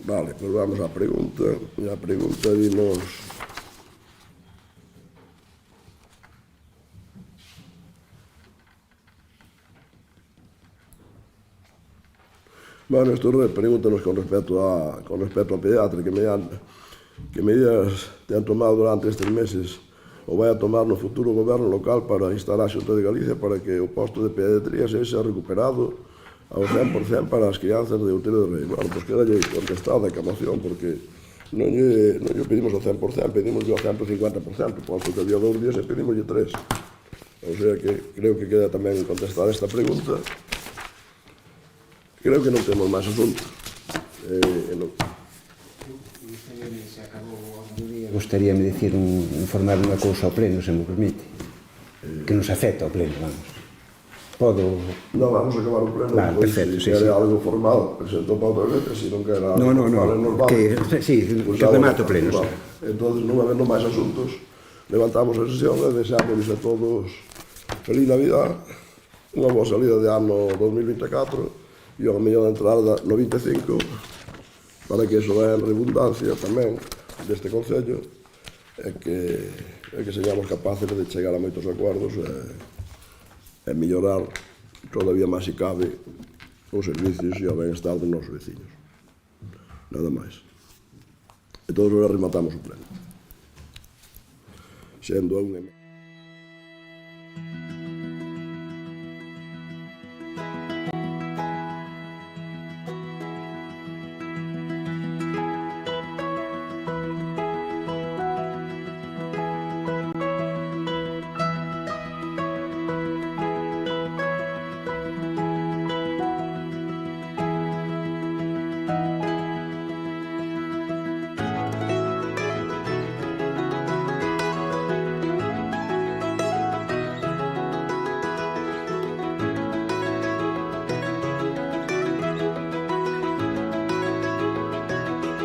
Vale, pois vamos á pregunta. E a pregunta dimos... Bueno, estos pregúntanos con respecto a pediatra, que medidas te han tomado durante estes meses ou vai a tomar no futuro goberno local para instalar a Xunta de Galicia para que o posto de pediatría sexa recuperado ao 100% para as crianzas de Outeiro de Rei. Bueno, pois quedalle contestada a moción, porque non lle pedimos ao 100%, pedimos ao 150%, posto que había 2 días e pedimos 3. O sea que creo que queda tamén contestada esta pregunta. Creo que non temos máis asunto. Gostaríame dicir informar unha cousa ao pleno, se me permite, que nos afecta ao pleno, vamos. Podo... Non, vamos a acabar o pleno. Perfecto, se quere algo formal, presento para outra vez, se non quere algo formal, que remate o pleno. Entón, non habendo máis asuntos, levantamos a sesión e deseamos a todos feliz Navidad, unha boa salida de ano 2024, e unha mellor entrada no 25, para que iso dé en redundancia tamén deste Concello, e que señamos capaces de chegar a moitos acordos e mellorar todavía máis se cabe os servicios e o benestar dos nosos veciños. Nada máis. E todos agora rematamos o pleno. Sendo a 1:30.